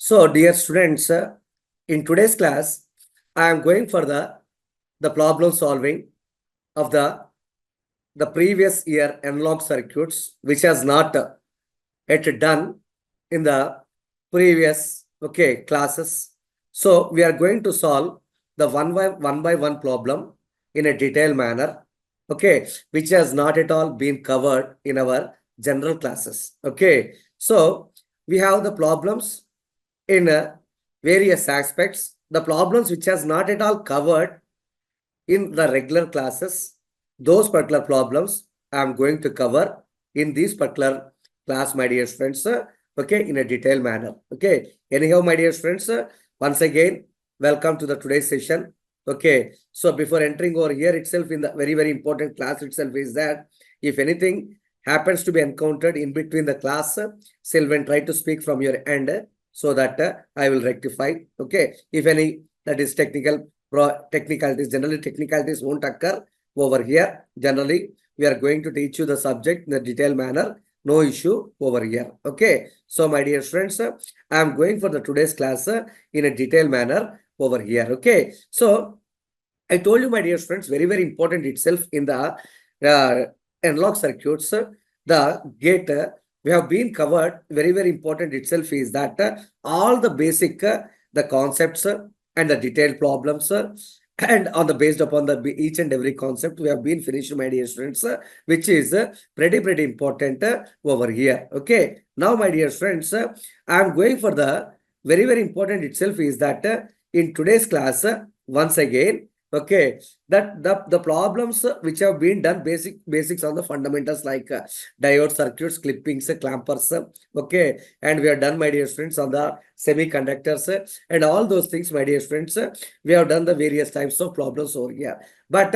So, dear students, in today's class, I am going for the problem solving of the previous year analog circuits, which has not yet done in the previous classes. So, we are going to solve the one by one problem in a detailed manner, which has not at all been covered in our general classes. So we have the problems in various aspects. The problems which has not at all covered in the regular classes, those particular problems I am going to cover in this particular class, my dear friends, in a detailed manner. Anyhow, my dear friends, once again, welcome to the today's session. So before entering over here itself in the very, very important class itself is that if anything happens to be encountered in between the class, Sylvan, try to speak from your end so that I will rectify. If any that is technicalities, generally technicalities won't occur over here. Generally, we are going to teach you the subject in a detailed manner. No issue over here. So my dear friends, I am going for the today's class in a detailed manner over here. So I told you, my dear friends, very, very important itself in the analog circuits, the gate we have been covered. Very, very important itself is that all the basic the concepts and the detailed problems and on the based upon the each and every concept we have been finished, my dear friends, which is pretty important over here. Now, my dear friends, I am going for the very, very important itself is that in today's class, once again, that the problems which have been done basics on the fundamentals like diode circuits, clippings, clampers, and we have done, my dear friends, on the semiconductors and all those things, my dear friends. We have done the various types of problems over here, but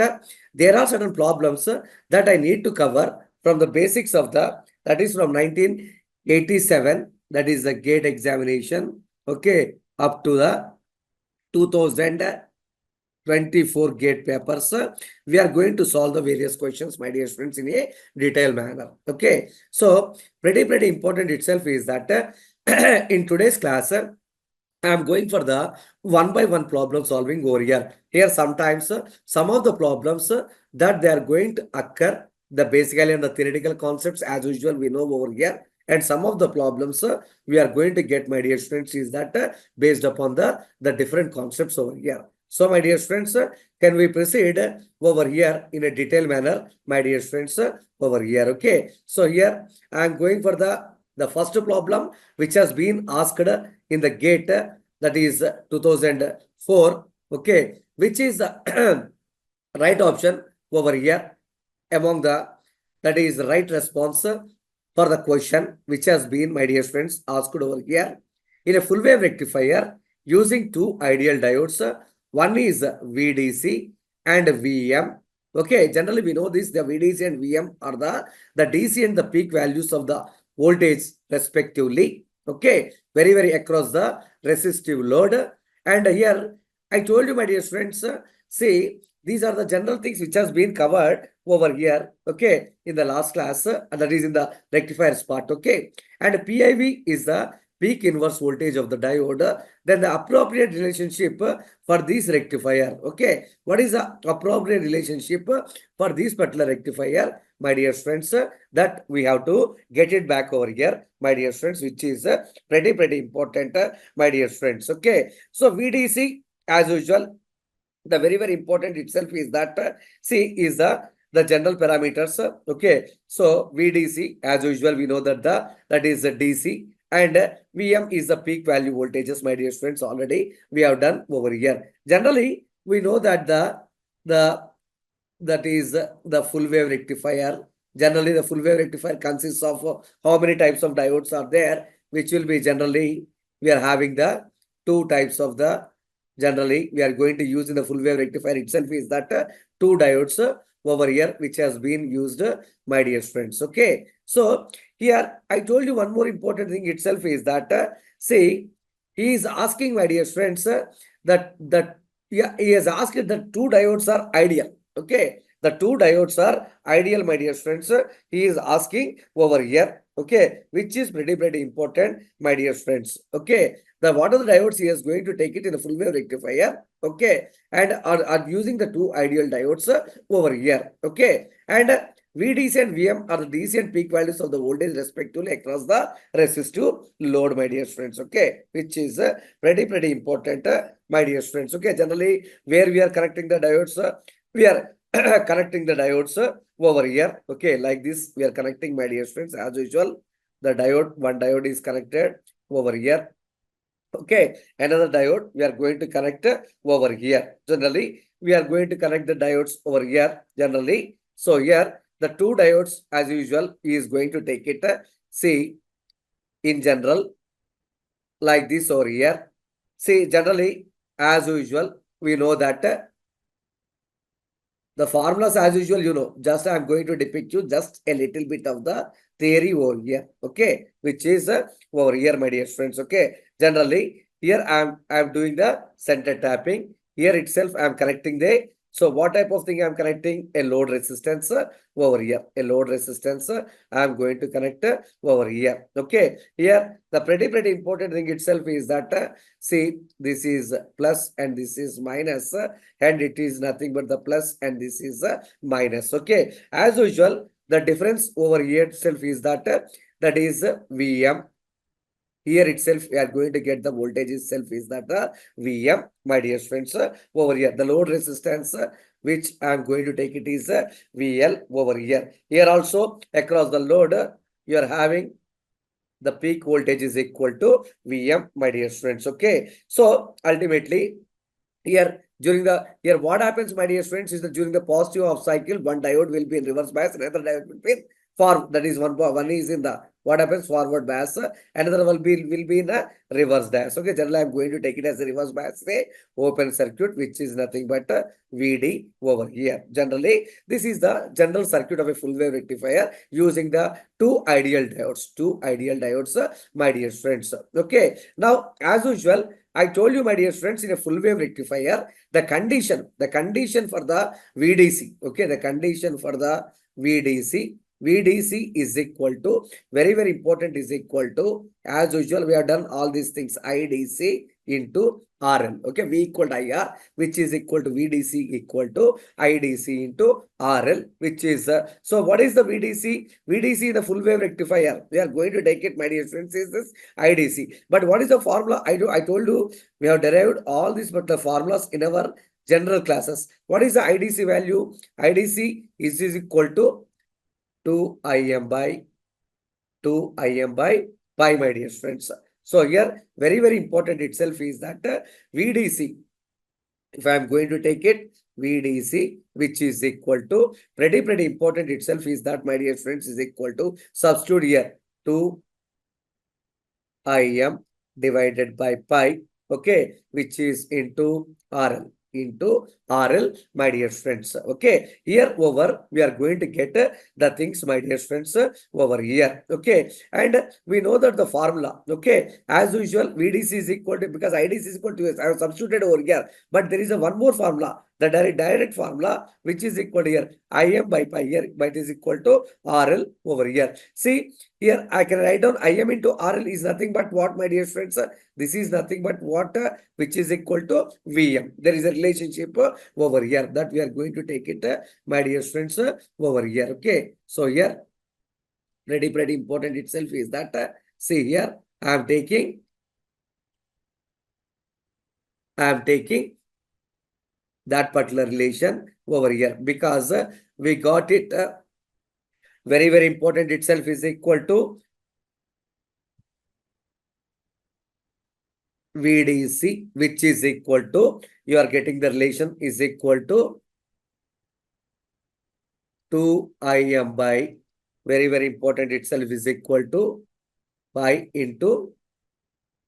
there are certain problems that I need to cover from the basics of that is from 1987, that is the gate examination, up to the 2024 gate papers. We are going to solve the various questions, my dear friends, in a detailed manner. So pretty important itself is that in today's class, I am going for the one by one problem solving over here. Here sometimes some of the problems that they are going to occur, the basically and the theoretical concepts as usual we know over here. And some of the problems we are going to get, my dear friends, is that based upon the different concepts over here. So, my dear friends, can we proceed over here in a detailed manner, my dear friends, over here? So here I am going for the first problem which has been asked in the gate, that is 2004, which is the right option over here among that is right response for the question which has been, my dear friends, asked over here. In a full wave rectifier using two ideal diodes, one is VDC and VM. Generally we know this, the VDC and VM are the DC and the peak values of the voltage respectively. Very across the resistive load. And here I told you, my dear friends, see, these are the general things which has been covered over here, in the last class, that is in the rectifiers part, And PIV is the peak inverse voltage of the diode, then the appropriate relationship for this rectifier. What is the appropriate relationship for this particular rectifier, my dear friends, that we have to get it back over here, my dear friends, which is pretty important, my dear friends. So VDC, as usual, the very important itself is that C is the general parameters. So VDC, as usual, we know that that is the DC, and VM is the peak value voltages, my dear friends. Already we have done over here. Generally, we know that that is the full wave rectifier. Generally, the full wave rectifier consists of how many types of diodes are there, which will be generally we are having the two types of generally we are going to use in the full wave rectifier itself is that two diodes over here which has been used, my dear friends. So here I told you one more important thing itself is that see, he is asking, my dear friends, that he has asked that two diodes are ideal. The two diodes are ideal, my dear friends. He is asking over here. Okay, which is pretty important, my dear friends. Okay, what are the diodes? He is going to take it in a full wave rectifier. Okay, and are using the two ideal diodes over here. Okay, and VDC and VM are the DC and peak values of the voltage respectively across the resistive load, my dear friends. Okay, which is pretty important, my dear friends. Okay, generally where we are connecting the diodes, we are connecting the diodes over here. Okay, like this we are connecting, my dear friends. As usual, the one diode is connected over here. Okay, another diode we are going to connect over here. Generally, we are going to connect the diodes over here generally. So here the two diodes as usual is going to take it. See, in general, like this over here. See, generally as usual, we know that the formulas as usual, just I'm going to depict you just a little bit of the theory over here. Okay, which is over here, my dear friends. Okay, generally here I'm doing the center tapping. Here itself I'm connecting the. So what type of thing I'm connecting? A load resistance over here. A load resistance I'm going to connect over here. Okay, here the pretty important thing itself is that see, this is plus and this is minus. And it is nothing but the plus and this is a minus. Okay, as usual, the difference over here itself is that that is VM. Here itself we are going to get the voltage itself is that VM, my dear friends. Over here the load resistance which I am going to take it is VL over here. Here also across the load you are having the peak voltage is equal to VM, my dear friends. Okay, so ultimately here what happens, my dear friends, is that during the positive of cycle, one diode will be in reverse bias, another diode will be in that is one is in the what happens forward bias, another will be in a reverse bias. Okay, generally I'm going to take it as a reverse bias, say open circuit, which is nothing but VD over here. Generally, this is the general circuit of a full wave rectifier using the two ideal diodes, my dear friends. Okay, now as usual, I told you, my dear friends, in a full wave rectifier, the condition for the VDC, okay, the condition for the VDC is equal to, very important, is equal to, as usual, we have done all these things, IDC into RL, okay, V equal to IR, which is equal to VDC equal to IDC into RL, which is, so what is the VDC? VDC in a full wave rectifier, we are going to take it, my dear friends, is this IDC. But what is the formula? I told you, we have derived all these but the formulas in our general classes. What is the IDC value? IDC is equal to 2 by pi, my dear friends. So here, very important itself is that VDC, if I am going to take it, VDC, which is equal to, pretty important itself is that, my dear friends, is equal to, substitute here, 2 IM divided by pi, okay, which is into RL, my dear friends. Okay, here over we are going to get the things, my dear friends, over here. Okay, and we know that the formula, okay, as usual, VDC is equal to, because IDC is equal to S, I have substituted over here, but there is a one more formula, the direct formula, which is equal to here, IM by pi, here, but it is equal to RL over here. See, here I can write down IM into RL is nothing but what, my dear friends? This is nothing but what, which is equal to VM. There is a relationship over here that we are going to take it, my dear friends, over here. Okay, so here pretty important itself is that see here I am taking that particular relation over here because we got it very important itself is equal to VDC, which is equal to, you are getting the relation is equal to 2 IM by, very important itself is equal to pi into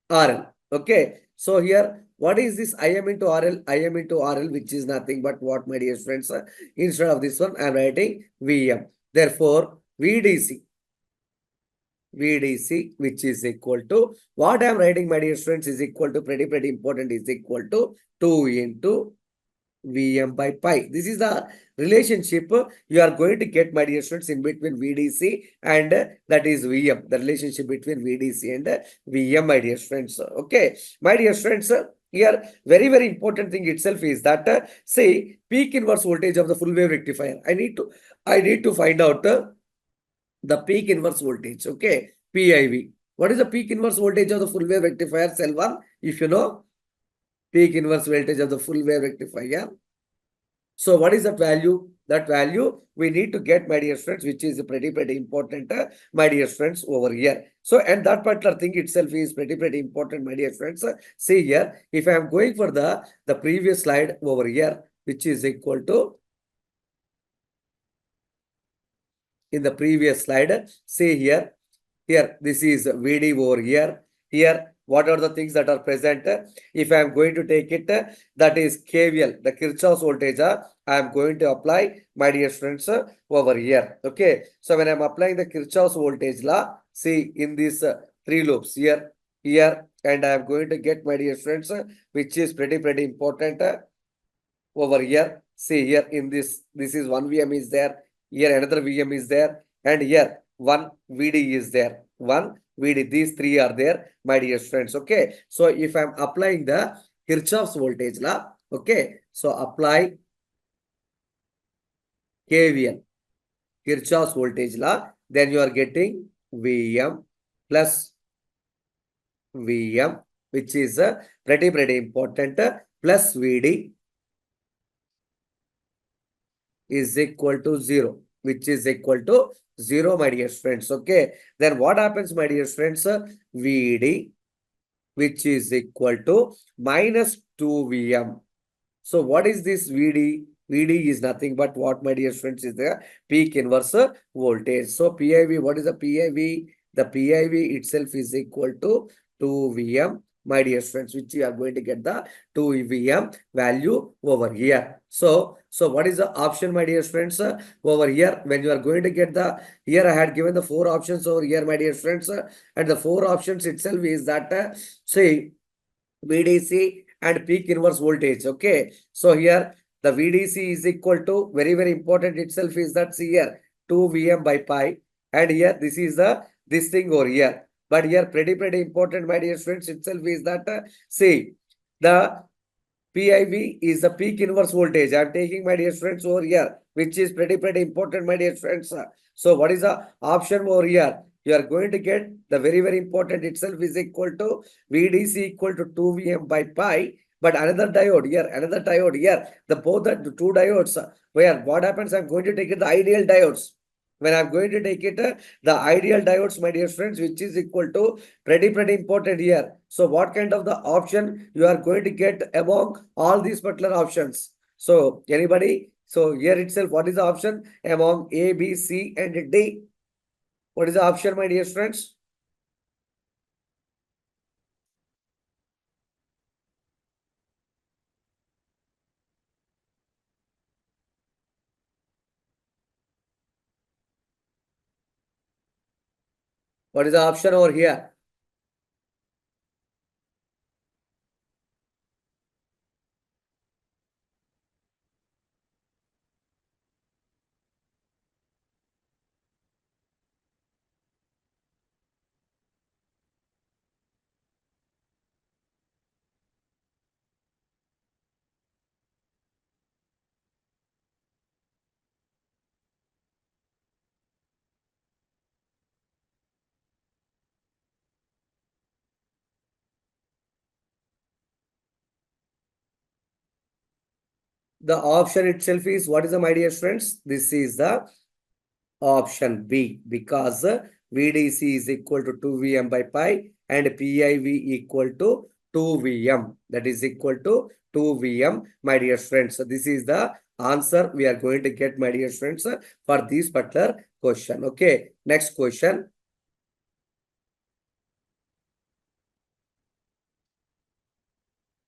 RL. Okay, so here what is this IM into RL? IM into RL, which is nothing but what, my dear friends? Instead of this one, I am writing VM. Therefore, VDC, which is equal to what I am writing, my dear friends, is equal to pretty important, is equal to 2 into Vm by pi. This is the relationship you are going to get, my dear students, in between VDC and that is Vm. The relationship between VDC and Vm, my dear friends. Okay, my dear friends. Here, very important thing itself is that say peak inverse voltage of the full wave rectifier. I need to find out the peak inverse voltage. Okay, PIV. What is the peak inverse voltage of the full wave rectifier? Cell 1, if you know, peak inverse voltage of the full wave rectifier. So what is that value? That value we need to get, my dear friends, which is pretty important, my dear friends, over here. So, and that particular thing itself is pretty important, my dear friends. See here, if I am going for the previous slide over here, which is equal to, in the previous slide, see here, this is VD over here. Here, what are the things that are present? If I am going to take it, that is KVL, the Kirchhoff's voltage, I am going to apply, my dear friends, over here. Okay. So when I am applying the Kirchhoff's voltage law, see in these three loops here, and I am going to get, my dear friends, which is pretty important over here. See here in this is one VM is there. Here another VM is there. And here one VD is there. One VD. These three are there, my dear friends. Okay. So if I'm applying the Kirchhoff's voltage law, okay. So apply KVL, Kirchhoff's voltage law, then you are getting VM plus VM, which is pretty important, plus VD is equal to 0, which is equal to 0, my dear friends. Okay. Then what happens, my dear friends? VD, which is equal to minus 2Vm. So what is this VD? VD is nothing but what, my dear friends, is the peak inverse voltage. So PIV, what is the PIV? The PIV itself is equal to 2Vm, my dear friends, which you are going to get the 2Vm value over here. So what is the option, my dear friends? Over here, when you are going to get the, here I had given the 4 options over here, my dear friends, and the 4 options itself is that, say, VDC and peak inverse voltage. Okay. So here the VDC is equal to, very important itself is that, see here 2Vm by pi, and here this is the this thing over here. But here pretty important, my dear friends, itself is that see the PIV is the peak inverse voltage. I am taking, my dear friends, over here, which is pretty important, my dear friends. So what is the option over here? You are going to get the very important itself is equal to VDC equal to 2Vm by pi. But another diode here, the both the two diodes, where what happens? I'm going to take it the ideal diodes. When I'm going to take it, the ideal diodes, my dear friends, which is equal to pretty important here. So what kind of the option you are going to get among all these particular options? So anybody? So here itself, what is the option among A, B, C, and D? What is the option, my dear friends? What is the option over here? The option itself is, what is the, my dear friends? This is the option B, because VDC is equal to 2Vm by pi and PIV equal to 2Vm. That is equal to 2Vm, my dear friends. So this is the answer we are going to get, my dear friends, for this particular question. Okay. Next question.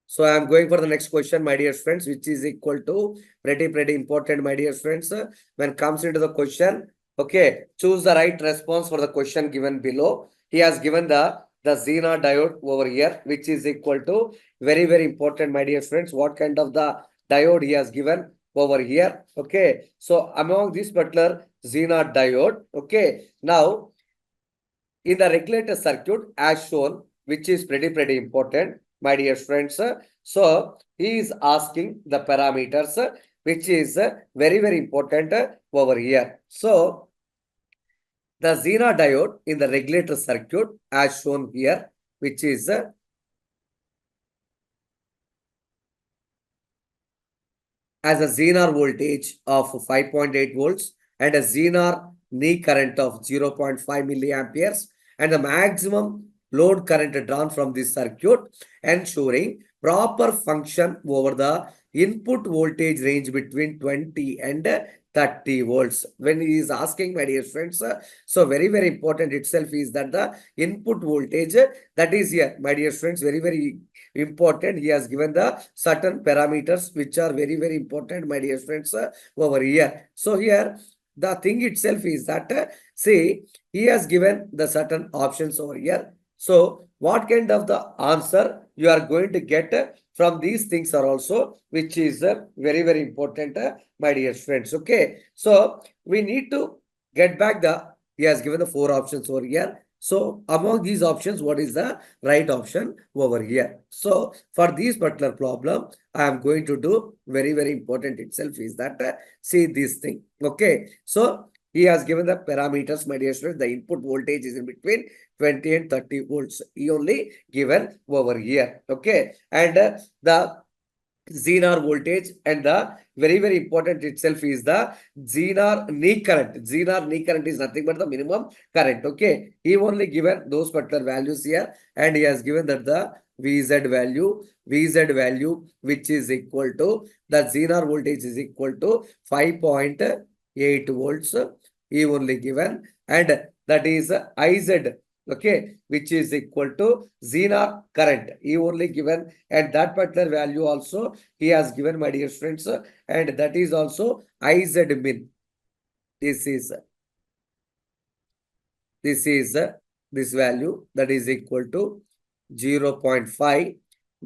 So I am going for the next question, my dear friends, which is equal to pretty important, my dear friends. When comes into the question, okay, choose the right response for the question given below. He has given the Zener diode over here, which is equal to very important, my dear friends. What kind of the diode he has given over here. Okay. So among this particular Zener diode, okay. Now, in the regulator circuit as shown, which is pretty important, my dear friends. So he is asking the parameters, which is very important over here. So the Zener diode in the regulator circuit as shown here, which is as a Zener voltage of 5.8 volts and a Zener knee current of 0.5 milliamperes and the maximum load current drawn from this circuit, ensuring proper function over the input voltage range between 20 and 30 volts. When he is asking, my dear friends, so very important itself is that the input voltage that is here, my dear friends, very important. He has given the certain parameters which are very important, my dear friends, over here. So here the thing itself is that see, he has given the certain options over here. So what kind of the answer you are going to get from these things are also, which is very important, my dear friends. Okay, so we need to get back the, he has given the 4 options over here. So among these options, what is the right option over here? So for this particular problem, I am going to do very important itself is that see this thing. Okay. So he has given the parameters, my dear students. The input voltage is in between 20 and 30 volts. He only given over here. Okay. And the Zener voltage and the very important itself is the Zener knee current. Zener knee current is nothing but the minimum current. Okay. He only given those particular values here and he has given that the VZ value which is equal to the Zener voltage is equal to 5.8 volts. He only given and that is IZ, okay, which is equal to Zener current. He only given and that particular value also he has given, my dear friends, and that is also IZ min. This is this value that is equal to 0.5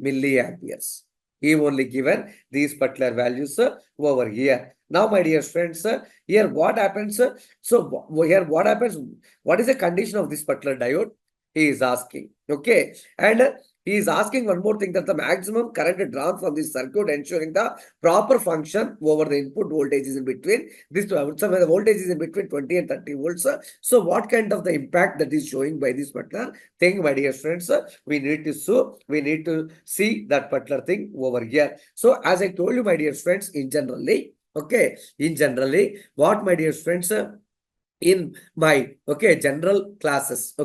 milliamperes. He only given these particular values over here. Now, my dear friends, here what happens? So here what happens? What is the condition of this particular diode? He is asking. Okay. And he is asking one more thing, that the maximum current drawn from this circuit ensuring the proper function over the input voltage is in between. This the voltage is in between 20 and 30 volts. So what kind of the impact that is showing by this particular thing, my dear friends? We need to see that particular thing over here. So as I told you, my dear friends, in generally, okay, what, my dear friends, in my general classes,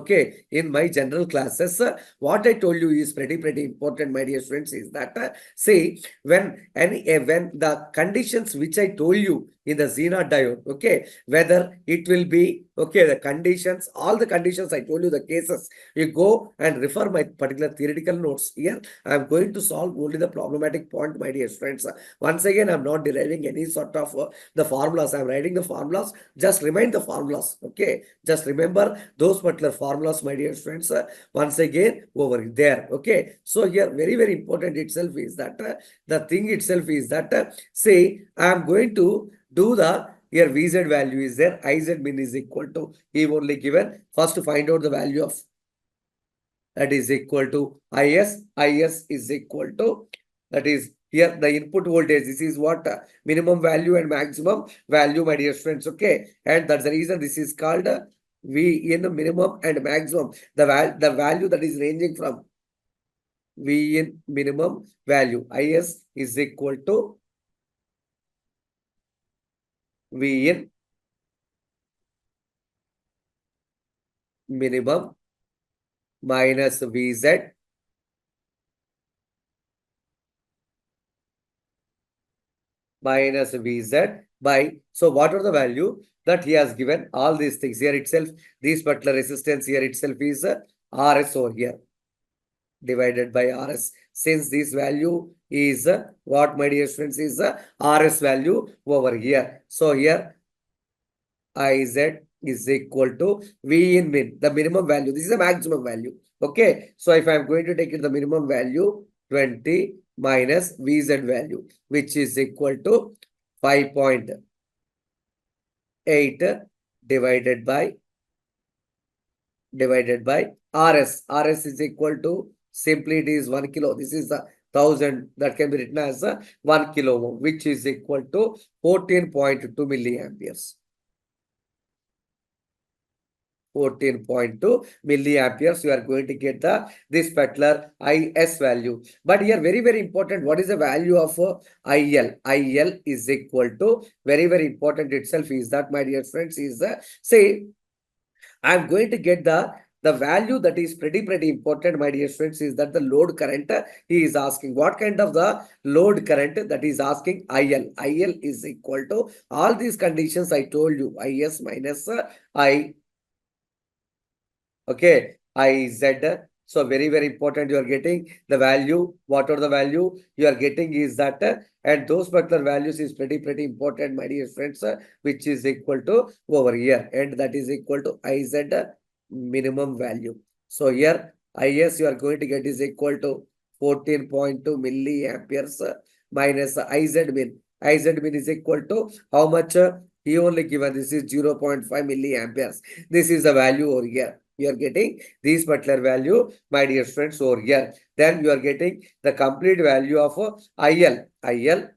in my general classes, what I told you is pretty important, my dear friends, is that see, when the conditions which I told you in the Zener diode, whether it will be the conditions, all the conditions I told you, the cases, you go and refer my particular theoretical notes. Here I am going to solve only the problematic point, my dear friends. Once again, I am not deriving any sort of the formulas. I am writing the formulas. Just remind the formulas. Okay, just remember those particular formulas, my dear friends. Once again over there. Okay, so here very important itself is that the thing itself is that say I am going to do the, here VZ value is there, IZ min is equal to, he only given, first to find out the value of, that is equal to IS is equal to, that is here the input voltage. This is what minimum value and maximum value, my dear friends. Okay, and that's the reason this is called V in minimum and maximum. The value that is ranging from V in minimum value, IS is equal to V in minimum minus VZ minus VZ by, so what are the value that he has given? All these things here itself, this particular resistance here itself is RS over here divided by RS. Since this value is what, my dear friends, is RS value over here. So here IZ is equal to V in min, the minimum value. This is the maximum value. Okay. So if I am going to take it the minimum value 20, minus VZ value, which is equal to 5.8 divided by RS. RS is equal to, simply it is 1 kilo. This is the 1000 that can be written as 1 kilo ohm, which is equal to 14.2 milliamperes. 14.2 milliamperes, you are going to get this particular IS value. But here very important, what is the value of IL? IL is equal to, very important itself is that, my dear friends, is say I'm going to get the value that is pretty important, my dear friends, is that the load current he is asking. What kind of the load current that is asking? IL. IL is equal to all these conditions I told you, IS minus I. Okay, IZ. So very important, you are getting the value. What are the value you are getting is that, and those particular values is pretty important, my dear friends, which is equal to over here, and that is equal to IZ minimum value. So here IS you are going to get is equal to 14.2 milliamperes minus IZ min. IZ min is equal to how much? He only given this is 0.5 milliamperes. This is the value over here. You are getting these particular value, my dear friends, over here. Then you are getting the complete value of IL. IL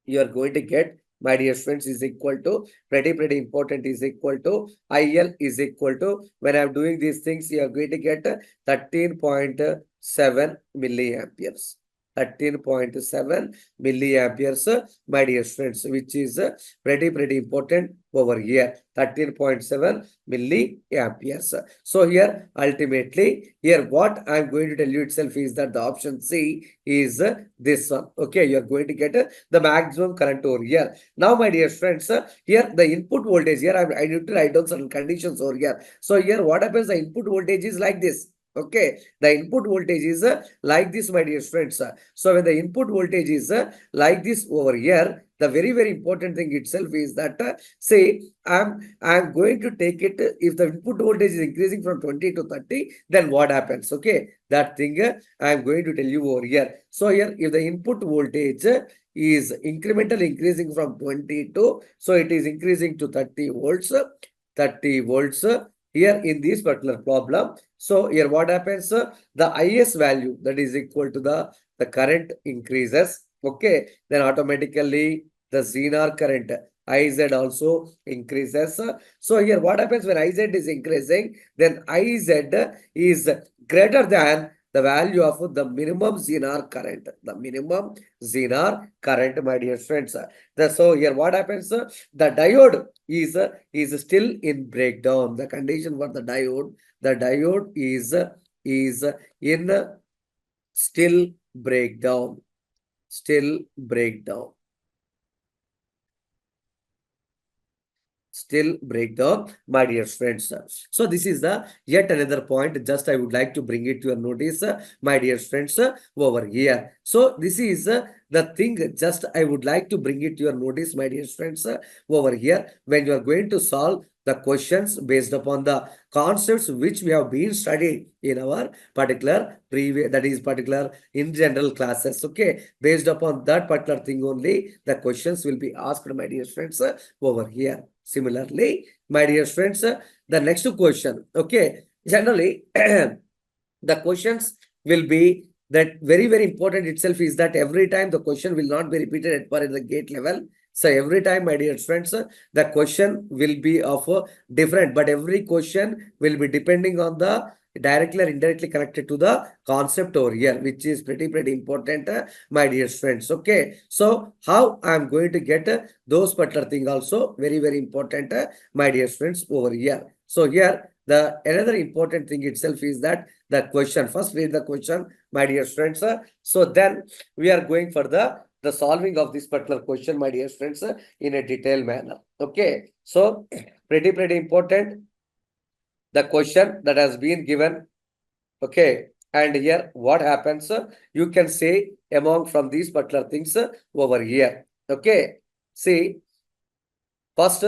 you are going to get, my dear friends, is equal to, pretty important, is equal to IL is equal to, when I am doing these things, you are going to get 13.7 milliamperes. 13.7 milliamperes, my dear friends, which is pretty important over here. 13.7 milliamperes. So here ultimately, here what I am going to tell you itself is that the option C is this one. Okay, you are going to get the maximum current over here. Now, my dear friends, here the input voltage, here I need to write down certain conditions over here. So here what happens, the input voltage is like this. Okay, the input voltage is like this, my dear friends. So when the input voltage is like this over here, the very important thing itself is that, say I'm going to take it, if the input voltage is increasing from 20 to 30, then what happens? Okay, that thing I'm going to tell you over here. So here, if the input voltage is incrementally increasing from 20 to, so it is increasing to 30 volts, 30 volts here in this particular problem. So here what happens? The IS value that is equal to the current increases. Okay, then automatically the zener current IZ also increases. So here what happens when IZ is increasing, then IZ is greater than the value of the minimum zener current. The minimum zener current, my dear friends. So here what happens? The diode is still in breakdown. The condition for the diode is in still breakdown. Still breakdown. Still breakdown, my dear friends. So this is the yet another point. Just I would like to bring it to your notice, my dear friends, over here. So this is the thing. Just I would like to bring it to your notice, my dear friends, over here. When you are going to solve the questions based upon the concepts which we have been studied in our particular previous, that is particular in general classes. Okay, based upon that particular thing only, the questions will be asked, my dear friends, over here. Similarly, my dear friends, the next question, okay, generally the questions will be that very important itself is that every time the question will not be repeated at the gate level. So every time, my dear friends, the question will be of different, but every question will be depending on the directly or indirectly connected to the concept over here, which is pretty important, my dear friends. Okay, so how I am going to get those particular thing also very important, my dear friends, over here. So here the another important thing itself is that the question, first read the question, my dear friends. So then we are going for the solving of this particular question, my dear friends, in a detailed manner. Okay, so pretty important, the question that has been given. Okay, and here what happens, you can say among from these particular things over here. Okay, see, first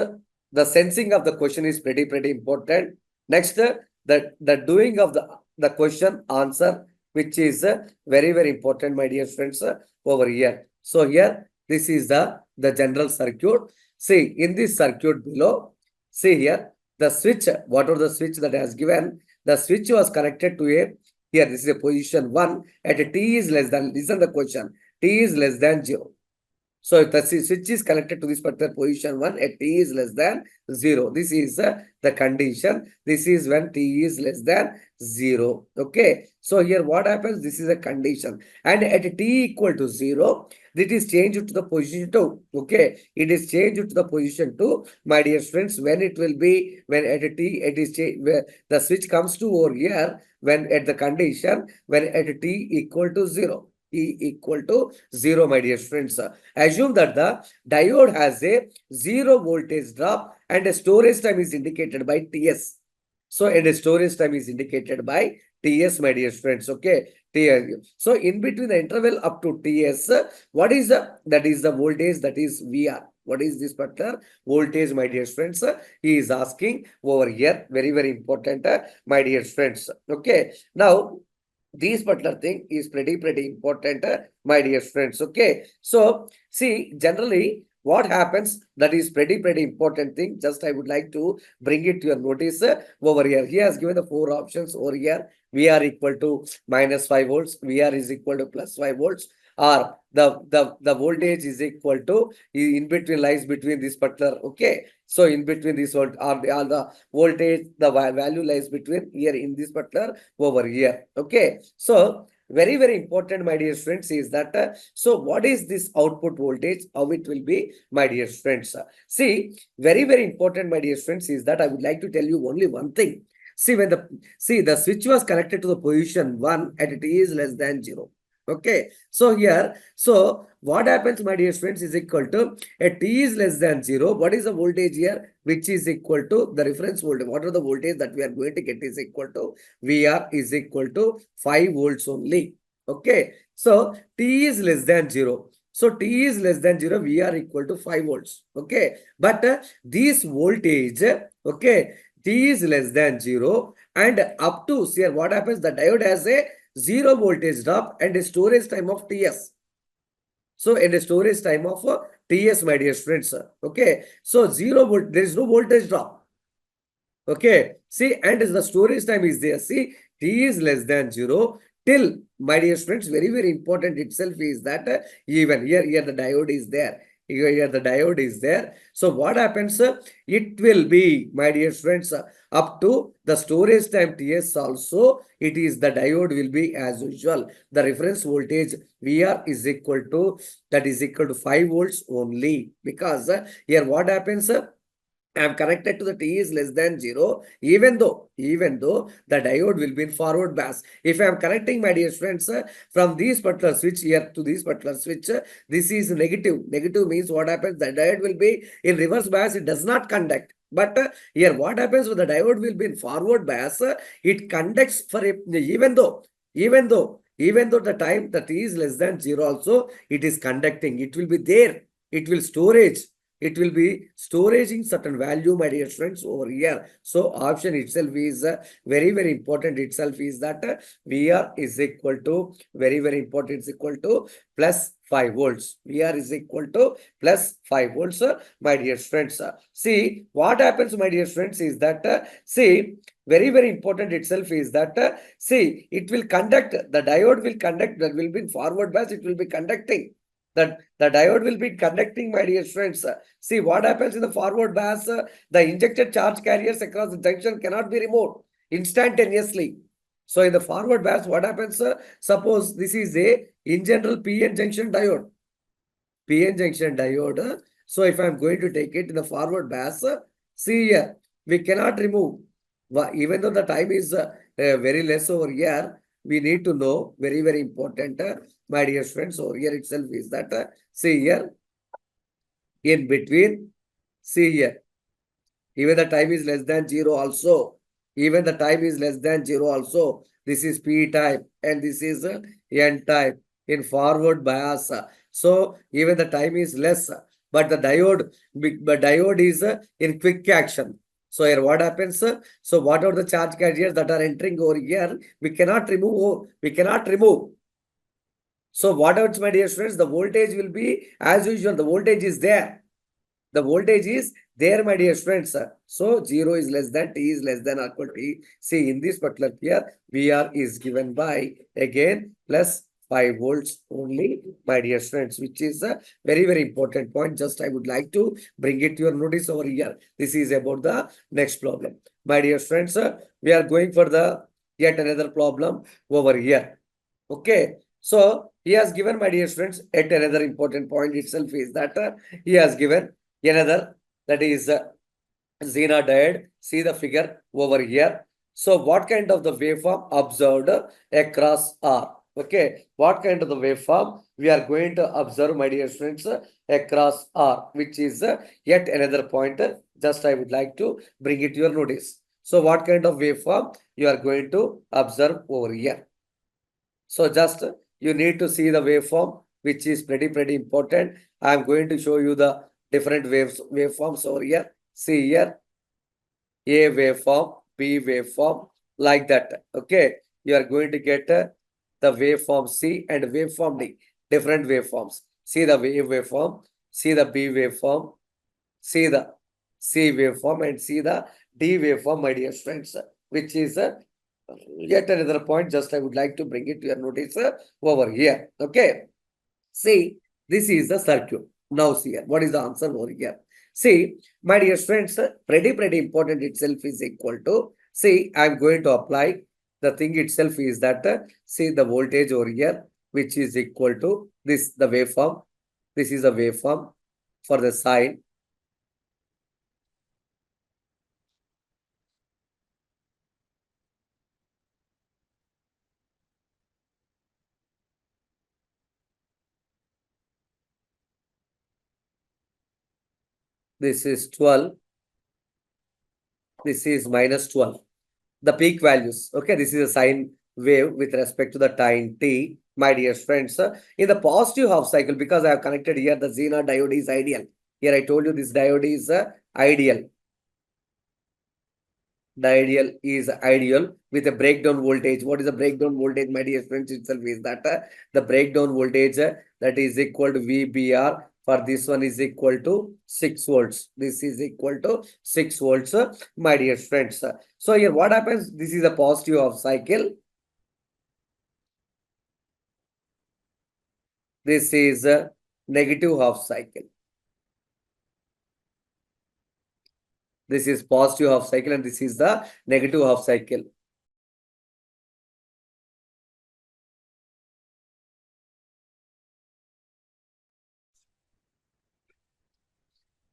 the sensing of the question is pretty important. Next, the doing of the question answer which is very, very important, my dear friends, over here. So here, this is the general circuit. See, in this circuit below, see here, the switch, whatever the switch that has given, the switch was connected to a, here, this is a position 1 at a t is less than, listen the question, t is less than 0. So if the switch is connected to this particular position 1 at t is less than 0. This is the condition. This is when t is less than 0. Okay. So here what happens? This is a condition. And at t equal to 0, it is changed to the position 2. Okay. It is changed to the position 2. My dear friends, when it will be, when at t, it is changed, where the switch comes to over here, when at the condition, when at t equal to 0. T equal to 0, my dear friends. Assume that the diode has a 0 voltage drop and a storage time is indicated by TS. So, and a storage time is indicated by TS, my dear friends. Okay. TS. So, in between the interval up to TS, what is that is the voltage, that is VR. What is this particular voltage, my dear friends? He is asking over here. Very, very important, my dear friends. Okay. Now, this particular thing is pretty important, my dear friends. Okay. So, see, generally, what happens, that is pretty important thing. Just I would like to bring it to your notice over here. He has given the 4 options over here. VR equal to minus 5 volts. VR is equal to plus 5 volts. Or the voltage is equal to, in between, lies between this particular. Okay. So in between this volt, or the voltage, the value lies between here in this particular over here. Okay. So very, very important, my dear friends, is that, so what is this output voltage? How it will be, my dear friends? See, very, very important, my dear friends, is that I would like to tell you only one thing. See, when the switch was connected to the position 1 at t is less than 0. Okay. So here, so what happens, my dear friends, is equal to at t is less than 0. What is the voltage here? Which is equal to the reference voltage. What are the voltage that we are going to get is equal to VR is equal to 5 volts only. Okay. So t is less than 0. So t is less than 0, VR equal to 5 volts. Okay. But this voltage, okay, t is less than 0 and up to, here what happens, the diode has a 0 voltage drop and a storage time of TS. So, in a storage time of TS, my dear friends. Okay. So, 0 volt, there is no voltage drop. Okay. See, and the storage time is there. See, T is less than 0 till, my dear friends, very, very important itself is that even here the diode is there. Here the diode is there. So what happens? It will be, my dear friends, up to the storage time TS also, it is the diode will be as usual. The reference voltage VR is equal to, that is equal to 5 volts only. Because here what happens? I am connected to the t is less than 0, even though the diode will be in forward bias. If I am connecting, my dear friends, from this particular switch here to this particular switch, this is negative. Negative means what happens? The diode will be in reverse bias. It does not conduct. But here what happens when the diode will be in forward bias? It conducts for a, even though the time the t is less than 0 also, it is conducting. It will be there. It will storage. It will be storing certain value, my dear friends, over here. So option itself is very, very important itself is that VR is equal to, very, very important, is equal to plus 5 volts. VR is equal to plus 5 volts, my dear friends. See, what happens, my dear friends, is that, see, very, very important itself is that, see, it will conduct, the diode will conduct, that will be in forward bias, it will be conducting. That the diode will be conducting, my dear friends. See what happens in the forward bias. The injected charge carriers across the junction cannot be removed instantaneously. So in the forward bias, what happens? Suppose this is a, in general, PN junction diode. PN junction diode. So if I am going to take it in the forward bias, see here, we cannot remove. Even though the time is very less over here, we need to know, very, very important, my dear friends, over here itself is that, see here, in between, see here, even the time is less than 0 also, even the time is less than 0 also, this is P time and this is N time in forward bias. So even the time is less, but the diode is in quick action. So here what happens? So what are the charge carriers that are entering over here? We cannot remove. We cannot remove. So what else, my dear students? The voltage will be as usual. The voltage is there. The voltage is there, my dear students. So 0 is less than T is less than or equal to T. See, in this particular here, VR is given by again plus 5 volts only, my dear students, which is a very, very important point. Just I would like to bring it to your notice over here. This is about the next problem. My dear students, we are going for the yet another problem over here. Okay. So he has given, my dear students, at another important point itself is that he has given another, that is Zener diode. See the figure over here. So what kind of the waveform observed across R? Okay, what kind of the waveform we are going to observe, my dear students, across R, which is yet another point. Just I would like to bring it to your notice. So what kind of waveform you are going to observe over here? So just you need to see the waveform, which is pretty important. I am going to show you the different waveforms over here. See here, A waveform, B waveform, like that. Okay, you are going to get the waveform C and waveform D, different waveforms. See the A waveform, see the B waveform, see the C waveform, and see the D waveform, my dear friends, which is yet another point. Just I would like to bring it to your notice over here. Okay. See, this is the circuit. Now see here. What is the answer over here? See, my dear friends, pretty important itself is equal to, see, I'm going to apply the thing itself is that, see the voltage over here, which is equal to this, the waveform. This is a waveform for the sine. This is 12. This is minus 12. The peak values. Okay, this is a sine wave with respect to the time t, my dear friends. In the positive half cycle, because I have connected here, the Zener diode is ideal. Here I told you this diode is ideal. The ideal is ideal with a breakdown voltage. What is the breakdown voltage, my dear friends? Itself is that the breakdown voltage that is equal to VBR. For this one is equal to 6 volts. This is equal to 6 volts, my dear friends. So here what happens? This is a positive half cycle. This is a negative half cycle. This is positive half cycle and this is the negative half cycle.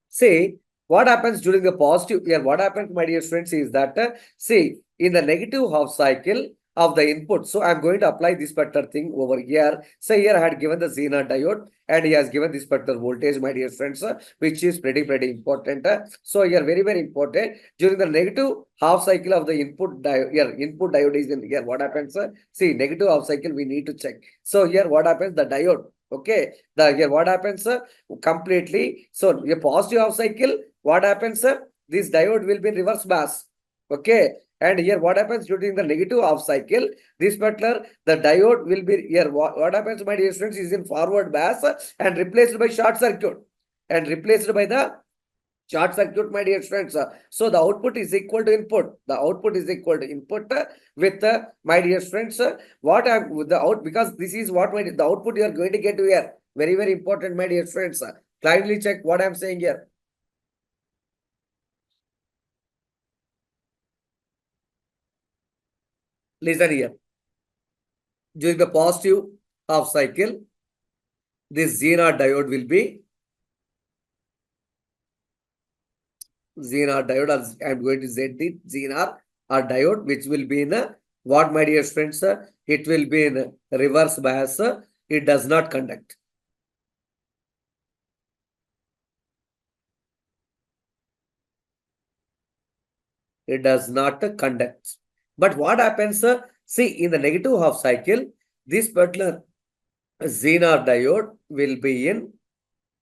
See, what happens during the positive here? What happens, my dear friends, is that, see, in the negative half cycle of the input. So I'm going to apply this particular thing over here. So here I had given the Zener diode and he has given this particular voltage, my dear friends, which is pretty important. So here very important. During the negative half cycle of the input diode, here input diode is in here. What happens? See, negative half cycle we need to check. So here what happens? The diode. Okay, here what happens? Completely. So a positive half cycle, what happens, sir? This diode will be in reverse bias. Okay. And here what happens during the negative half cycle, this particular, the diode will be here. What happens, my dear students, is in forward bias and replaced by short circuit. And replaced by the short circuit, my dear friends. So the output is equal to input. The output is equal to input with my dear friends. What I'm with the out, because this is what the output you are going to get here. Very important, my dear friends. Kindly check what I'm saying here. Listen here. During the positive half cycle, this Zener diode will be Zener diode, or I'm going to Z the Zener or diode, which will be in what, my dear friends? It will be in reverse bias. It does not conduct. It does not conduct. But what happens? See, in the negative half cycle, this particular Zener diode will be in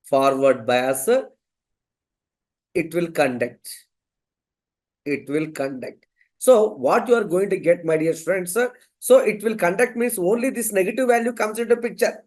forward bias. It will conduct. it will conduct. So what you are going to get, my dear friends, so it will conduct means only this negative value comes into picture.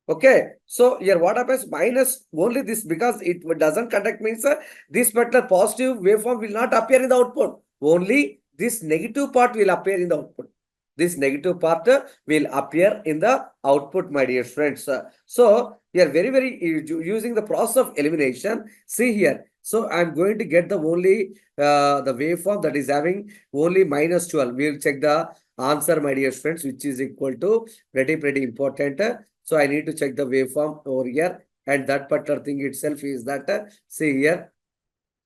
Okay, so here what happens, minus only this, because it doesn't conduct means this particular positive waveform will not appear in the output. Only this negative part will appear in the output. This negative part will appear in the output, my dear friends. So here very using the process of elimination. See here. So I'm going to get the only the waveform that is having only minus 12. We'll check the answer, my dear friends, which is equal to pretty important. So I need to check the waveform over here, and that particular thing itself is that, see here,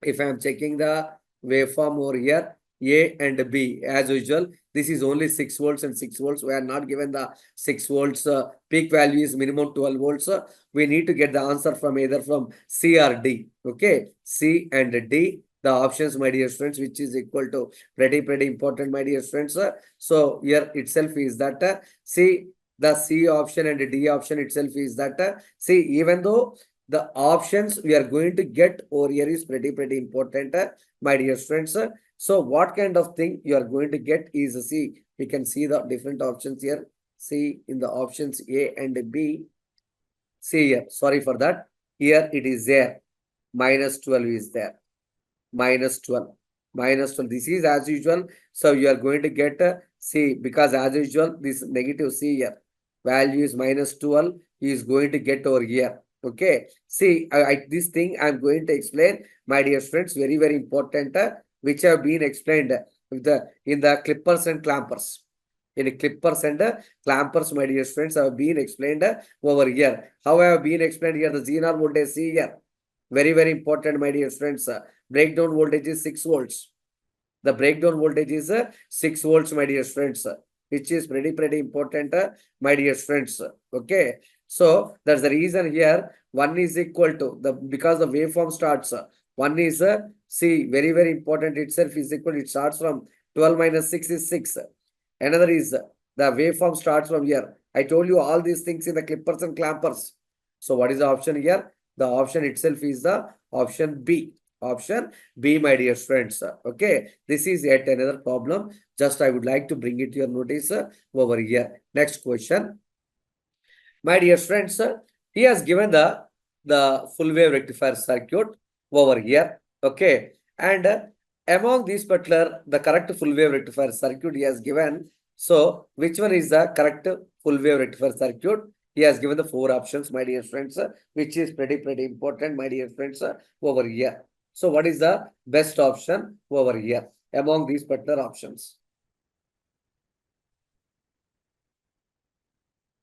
if I am checking the waveform over here, A and B, as usual, this is only 6 volts and 6 volts. We are not given the 6 volts. Peak value is minimum 12 volts. We need to get the answer from either from C or D. Okay, C and D, the options, my dear friends, which is equal to pretty important, my dear friends. So here itself is that, see, the C option and the D option itself is that, see, even though the options we are going to get over here is pretty important, my dear friends. So what kind of thing you are going to get is, see, we can see the different options here. See in the options A and B. See here, sorry for that. Here it is there. Minus 12 is there. Minus 12. Minus 12. This is as usual. So you are going to get, see, because as usual, this negative C here. Value is minus 12. He is going to get over here. Okay. See, this thing I'm going to explain, my dear friends, very important, which have been explained in the clippers and clampers. In clippers and clampers, my dear friends, have been explained over here. How I have been explained here, the zener voltage, see here. Very important, my dear friends. Breakdown voltage is 6 volts. The breakdown voltage is 6 volts, my dear friends, which is pretty important, my dear friends. Okay. So that's the reason here 1 is equal to the, because the waveform starts, 1 is see, very important itself is equal, it starts from 12 minus 6 is 6. Another is the waveform starts from here. I told you all these things in the clippers and clampers. So what is the option here? The option itself is the option B. Option B, my dear friends. Okay, this is yet another problem. Just I would like to bring it to your notice over here. Next question. My dear friends, he has given the full wave rectifier circuit over here. Okay, and among these particular, the correct full wave rectifier circuit he has given. So which one is the correct full wave rectifier circuit? He has given the 4 options, my dear friends, which is pretty important, my dear friends, over here. So what is the best option over here among these particular options?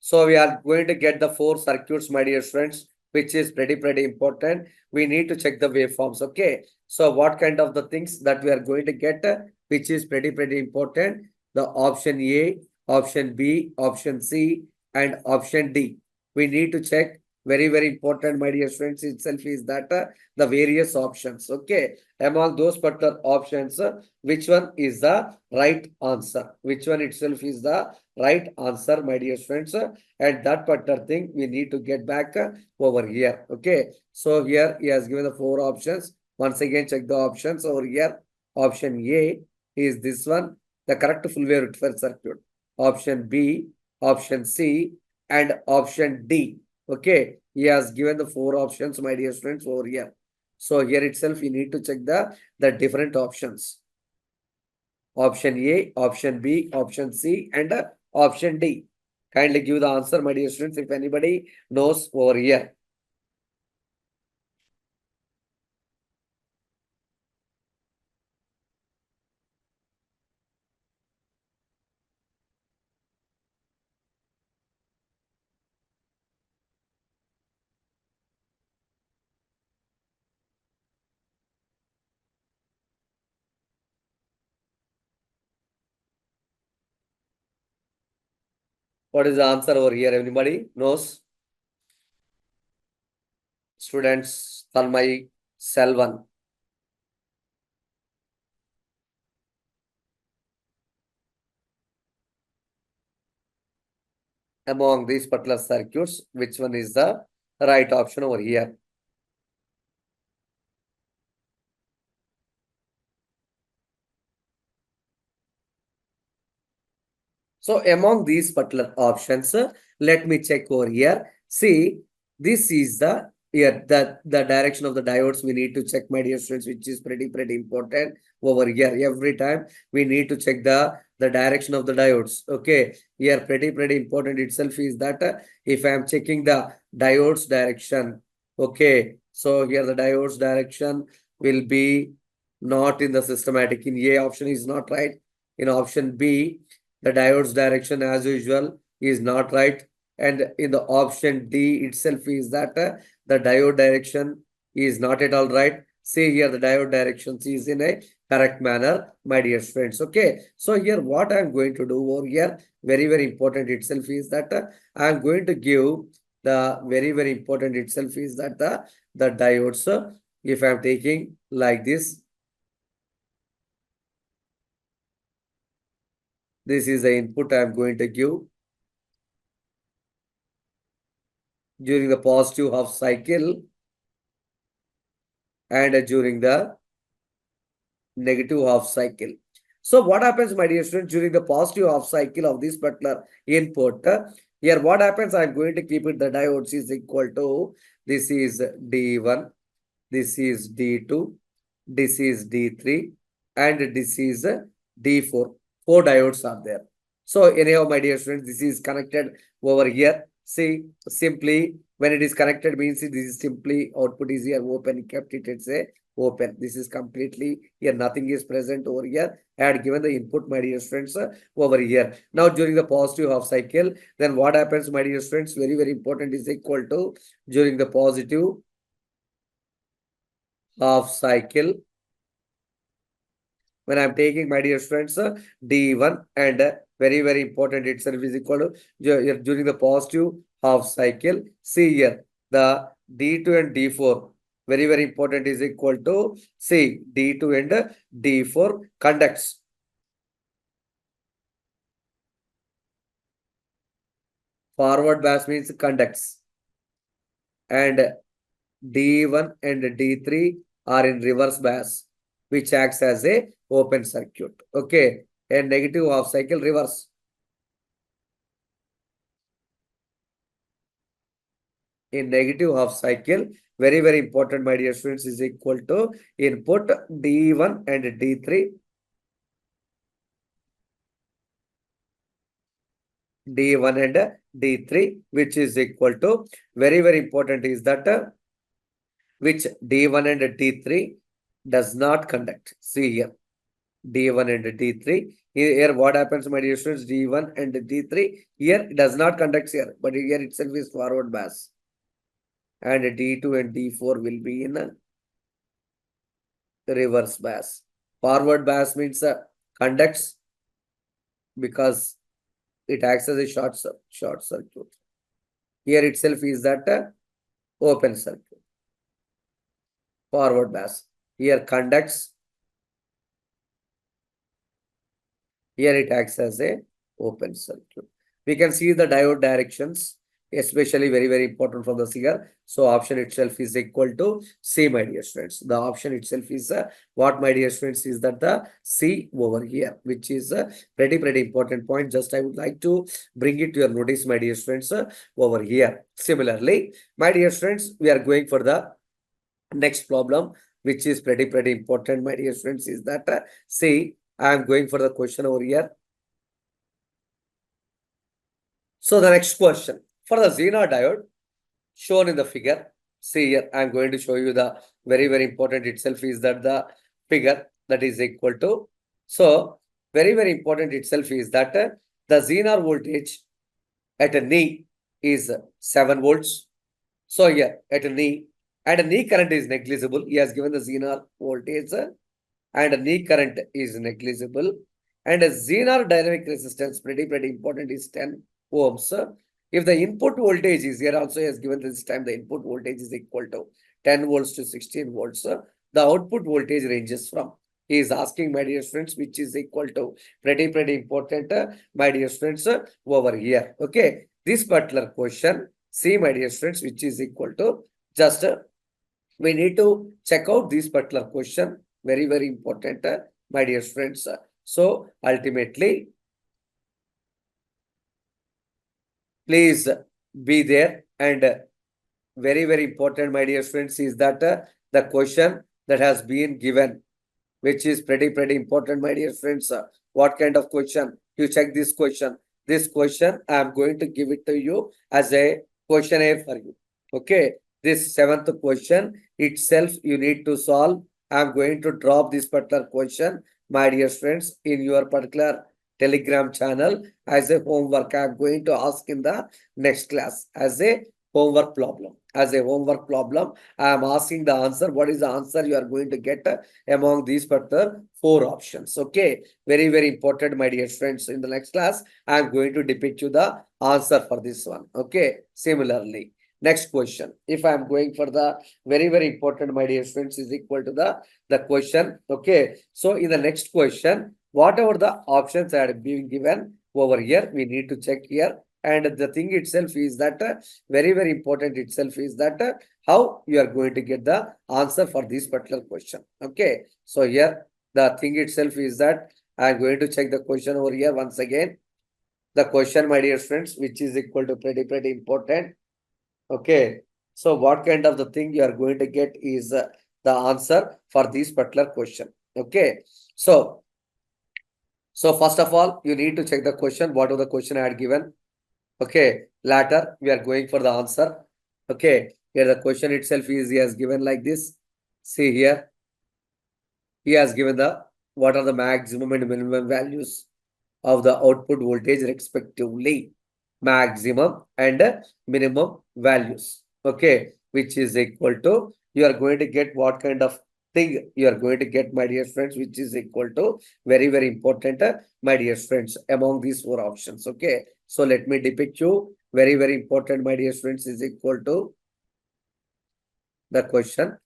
So we are going to get the 4 circuits, my dear friends, which is pretty important. We need to check the waveforms. Okay. So what kind of the things that we are going to get, which is pretty important? The option A, option B, option C, and option D. We need to check. Very important, my dear friends, itself is that the various options. Okay. Among those particular options, which one is the right answer? Which one itself is the right answer, my dear friends? And that particular thing we need to get back over here. Okay. So here he has given the 4 options. Once again, check the options over here. Option A is this one, the correct full wave rectifier circuit. Option B, option C, and option D. Okay. He has given the 4 options, my dear friends, over here. So here itself, you need to check the different options. Option A, option B, option C, and option D. Kindly give the answer, my dear students, if anybody knows over here. What is the answer over here? Anybody knows? Students, Talmai, Selvan. Among these particular circuits, which one is the right option over here? So among these particular options, let me check over here. See, this is the the direction of the diodes we need to check, my dear students, which is pretty important over here. Every time we need to check the direction of the diodes. Okay, here pretty important itself is that if I am checking the diodes direction, okay, so here the diodes direction will be not in the systematic. In A option is not right. In option B, the diode's direction as usual is not right. And in the option D itself is that the diode direction is not at all right. See here the diode direction is in a correct manner, my dear friends. Okay. So here what I'm going to do over here, very important itself is that I'm going to give the very important itself is that the diodes, if I'm taking like this is the input I'm going to give during the positive half cycle and during the negative half cycle. So what happens, my dear students, during the positive half cycle of this particular input, here what happens, I'm going to keep it the diodes is equal to, this is D1, this is D2, this is D3, and this is D4. Four diodes are there. So anyhow, my dear students, this is connected over here. See, simply when it is connected means this is simply output is here open, kept it, it's a open. This is completely here, nothing is present over here. I had given the input, my dear friends, over here. Now during the positive half cycle, then what happens, my dear friends, very important is equal to during the positive half cycle, when I'm taking, my dear friends, D1 and very important itself is equal to during the positive half cycle. See here the D2 and D4 very important is equal to, see, D2 and D4 conducts. Forward bias means conducts, and D1 and D3 are in reverse bias, which acts as a open circuit. Okay, and negative half cycle reverse. In negative half cycle, very important, my dear students, is equal to input D1 and D3. D1 and D3, which is equal to, very important is that which D1 and D3 does not conduct. See here, D1 and D3. Here what happens, my dear students, D1 and D3, here does not conduct here, but here itself is forward bias. And D2 and D4 will be in a reverse bias. Forward bias means conducts because it acts as a short circuit. Here itself is that open circuit. Forward bias. Here conducts. Here it acts as a open circuit. We can see the diode directions, especially very important from the figure. So option itself is equal to C, my dear friends. The option itself is what, my dear friends, is that the C over here, which is a pretty important point. Just I would like to bring it to your notice, my dear friends, over here. Similarly, my dear friends, we are going for the next problem, which is pretty important, my dear friends, is that see, I am going for the question over here. So the next question for the Zener diode shown in the figure. See here, I am going to show you the very important itself is that the figure that is equal to. So very important itself is that the Zener voltage at a knee is 7 volts. So here at a knee, and a knee current is negligible. He has given the Zener voltage and a knee current is negligible. And a Zener dynamic resistance, pretty important, is 10 ohms. If the input voltage is here also has given this time, the input voltage is equal to 10 volts to 16 volts. The output voltage ranges from, he is asking, my dear friends, which is equal to pretty important, my dear friends, over here. Okay, this particular question, see, my dear friends, which is equal to, just we need to check out this particular question. Very important, my dear friends. So ultimately, please be there. And very, very important, my dear friends, is that the question that has been given, which is pretty, pretty important, my dear friends. What kind of question? You check this question. This question, I am going to give it to you as a questionnaire for you. Okay. This seventh question itself, you need to solve. I am going to drop this particular question, my dear friends, in your particular Telegram channel as a homework. I am going to ask in the next class as a homework problem. As a homework problem, I am asking the answer. What is the answer you are going to get among these particular four options? Okay, very, very important, my dear friends. In the next class, I am going to depict you the answer for this one. Okay, similarly, next question. If I am going for the very, very important, my dear friends, is equal to the question. Okay, so in the next question, whatever the options are being given over here, we need to check here. And the thing itself is that very, very important itself is that how you are going to get the answer for this particular question. Okay, so here the thing itself is that I am going to check the question over here once again. The question, my dear friends, which is equal to pretty, pretty important. Okay, so what kind of the thing you are going to get is the answer for this particular question. Okay, so first of all, you need to check the question. What was the question I had given? Okay, later we are going for the answer. Okay, here the question itself is he has given like this. See here, he has given the what are the maximum and minimum values of the output voltage respectively. Maximum and minimum values. Okay, which is equal to, you are going to get what kind of thing you are going to get, my dear friends, which is equal to very, very important, my dear friends, among these four options. Okay, so let me depict you. Very, very important, my dear friends, is equal to the question.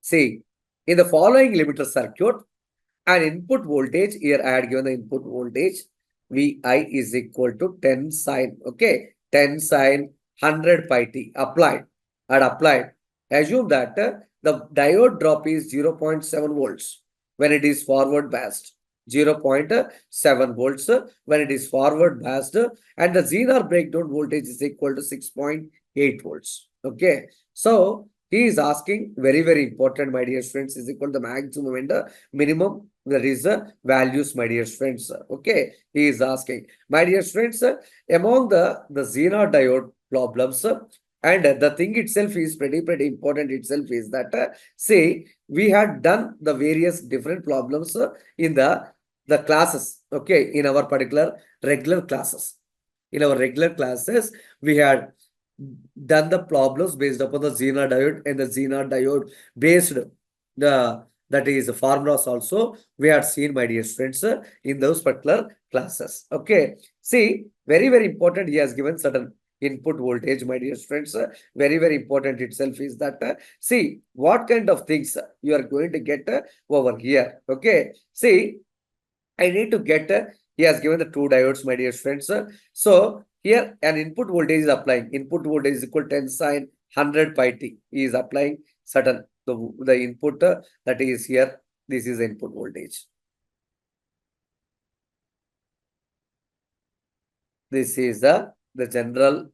See, in the following limiter circuit, an input voltage, here I had given the input voltage VI is equal to 10 sine, okay, 10 sine 100 pi t applied. Had applied. Assume that the diode drop is 0.7 volts when it is forward biased. 0.7 volts when it is forward biased, and the Zener breakdown voltage is equal to 6.8 volts. Okay, so he is asking very, very important, my dear friends, is equal to the maximum and the minimum. There is the values, my dear friends. Okay, he is asking, my dear friends, among the Zener diode problems, and the thing itself is pretty, pretty important itself is that, say, we had done the various different problems in the classes, okay, in our particular regular classes. In our regular classes, we had done the problems based upon the Zener diode and the Zener diode based the that is formulas also we had seen, my dear friends, in those particular classes. Okay, see, very, very important, he has given certain input voltage, my dear friends. Very, very important itself is that see what kind of things you are going to get over here. Okay, see, I need to get he has given the two diodes, my dear friends. So here an input voltage is applying. Input voltage is equal to 10 sine 100 pi t. He is applying certain the input that is here. This is input voltage. This is the general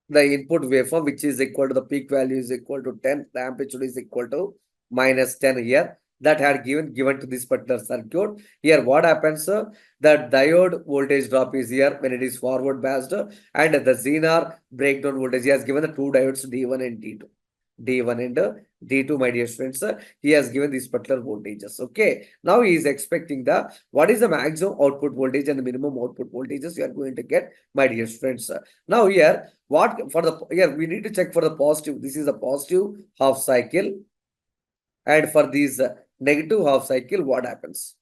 the input waveform, which is equal to the peak value is equal to 10, the amplitude is equal to minus 10 here. That had given to this particular circuit. Here, what happens? The diode voltage drop is here when it is forward biased, and the Zener breakdown voltage, he has given the two diodes D1 and D2. D1 and D2, my dear friends. He has given these particular voltages. Okay. Now he is expecting the what is the maximum output voltage and the minimum output voltages you are going to get, my dear friends. Now here, what for the here we need to check for the positive. This is a positive half cycle, and for these negative half cycle, what happens?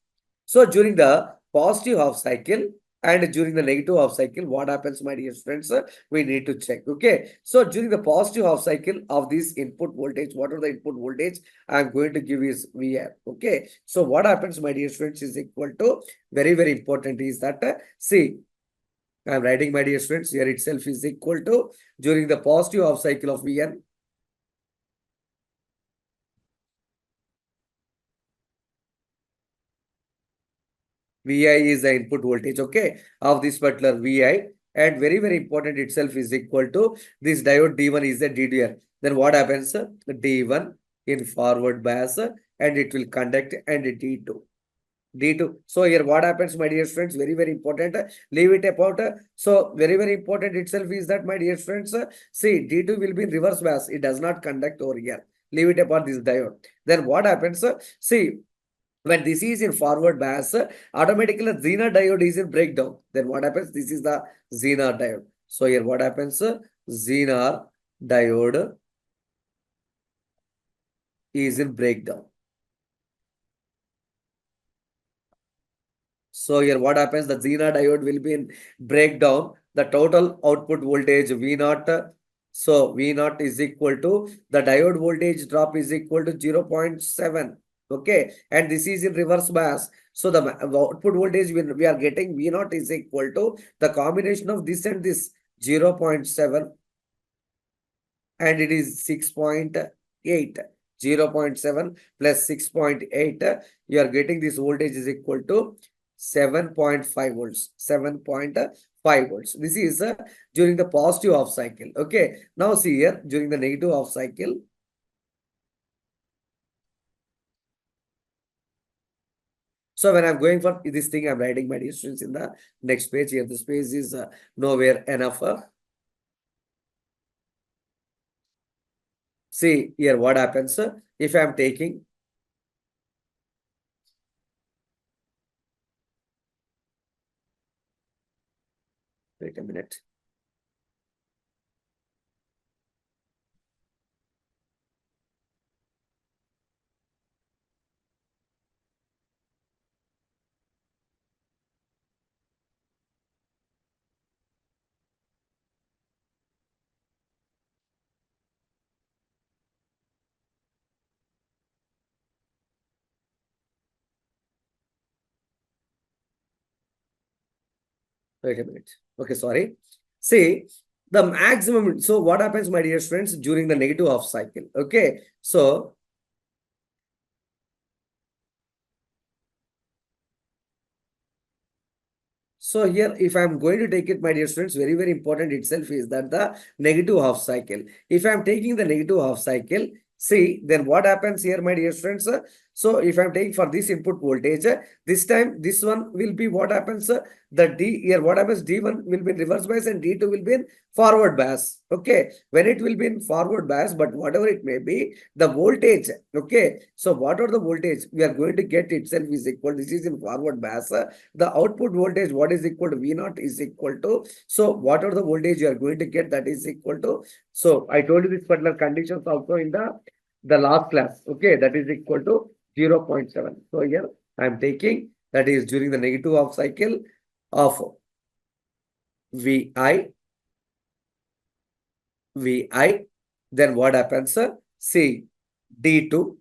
So during the positive half cycle and during the negative half cycle, what happens, my dear friends? We need to check. Okay. So during the positive half cycle of this input voltage, what are the input voltage I'm going to give is VR. Okay. So what happens, my dear friends, is equal to very, very important is that see, I'm writing, my dear friends, here itself is equal to during the positive half cycle of Vn. VI is the input voltage, okay, of this particular VI. And very, very important itself is equal to this diode D1 is the DDR. Then what happens? D1 in forward bias and it will conduct and D2. D2. So here what happens, my dear friends, very, very important. Leave it about. So very, very important itself is that, my dear friends, see, D2 will be in reverse bias. It does not conduct over here. Leave it about this diode. Then what happens? See, when this is in forward bias, automatically Zener diode is in breakdown. Then what happens? This is the Zener diode. So here what happens? Zener diode is in breakdown. So here what happens? The Zener diode will be in breakdown. The total output voltage V0. So V0 is equal to the diode voltage drop is equal to 0.7. Okay. And this is in reverse bias. So the output voltage we are getting V0 is equal to the combination of this and this 0.7 and it is 6.8. 0.7 plus 6.8. You are getting this voltage is equal to 7.5 volts. 7.5 volts. This is during the positive half cycle. Okay. Now see here during the negative half cycle. So when I'm going for this thing, I'm writing my dear students in the next page here. This page is nowhere enough. See here what happens if I'm taking. Wait a minute. Wait a minute. Okay, sorry. See, the maximum. So what happens, my dear friends, during the negative half cycle? Okay. So here, if I'm going to take it, my dear students, very, very important itself is that the negative half cycle. If I'm taking the negative half cycle, see, then what happens here, my dear friends? So if I'm taking for this input voltage, this time, this one will be what happens? The D here, what happens? D1 will be in reverse bias and D2 will be in forward bias. Okay. When it will be in forward bias, but whatever it may be, the voltage. Okay. So whatever the voltage we are going to get itself is equal. This is in forward bias. The output voltage, what is equal to V0 is equal to, so whatever the voltage you are going to get, that is equal to, so I told you this particular conditions also in the last class, okay, that is equal to 0.7. So here I am taking that is during the negative half cycle of VI, then what happens? See, D2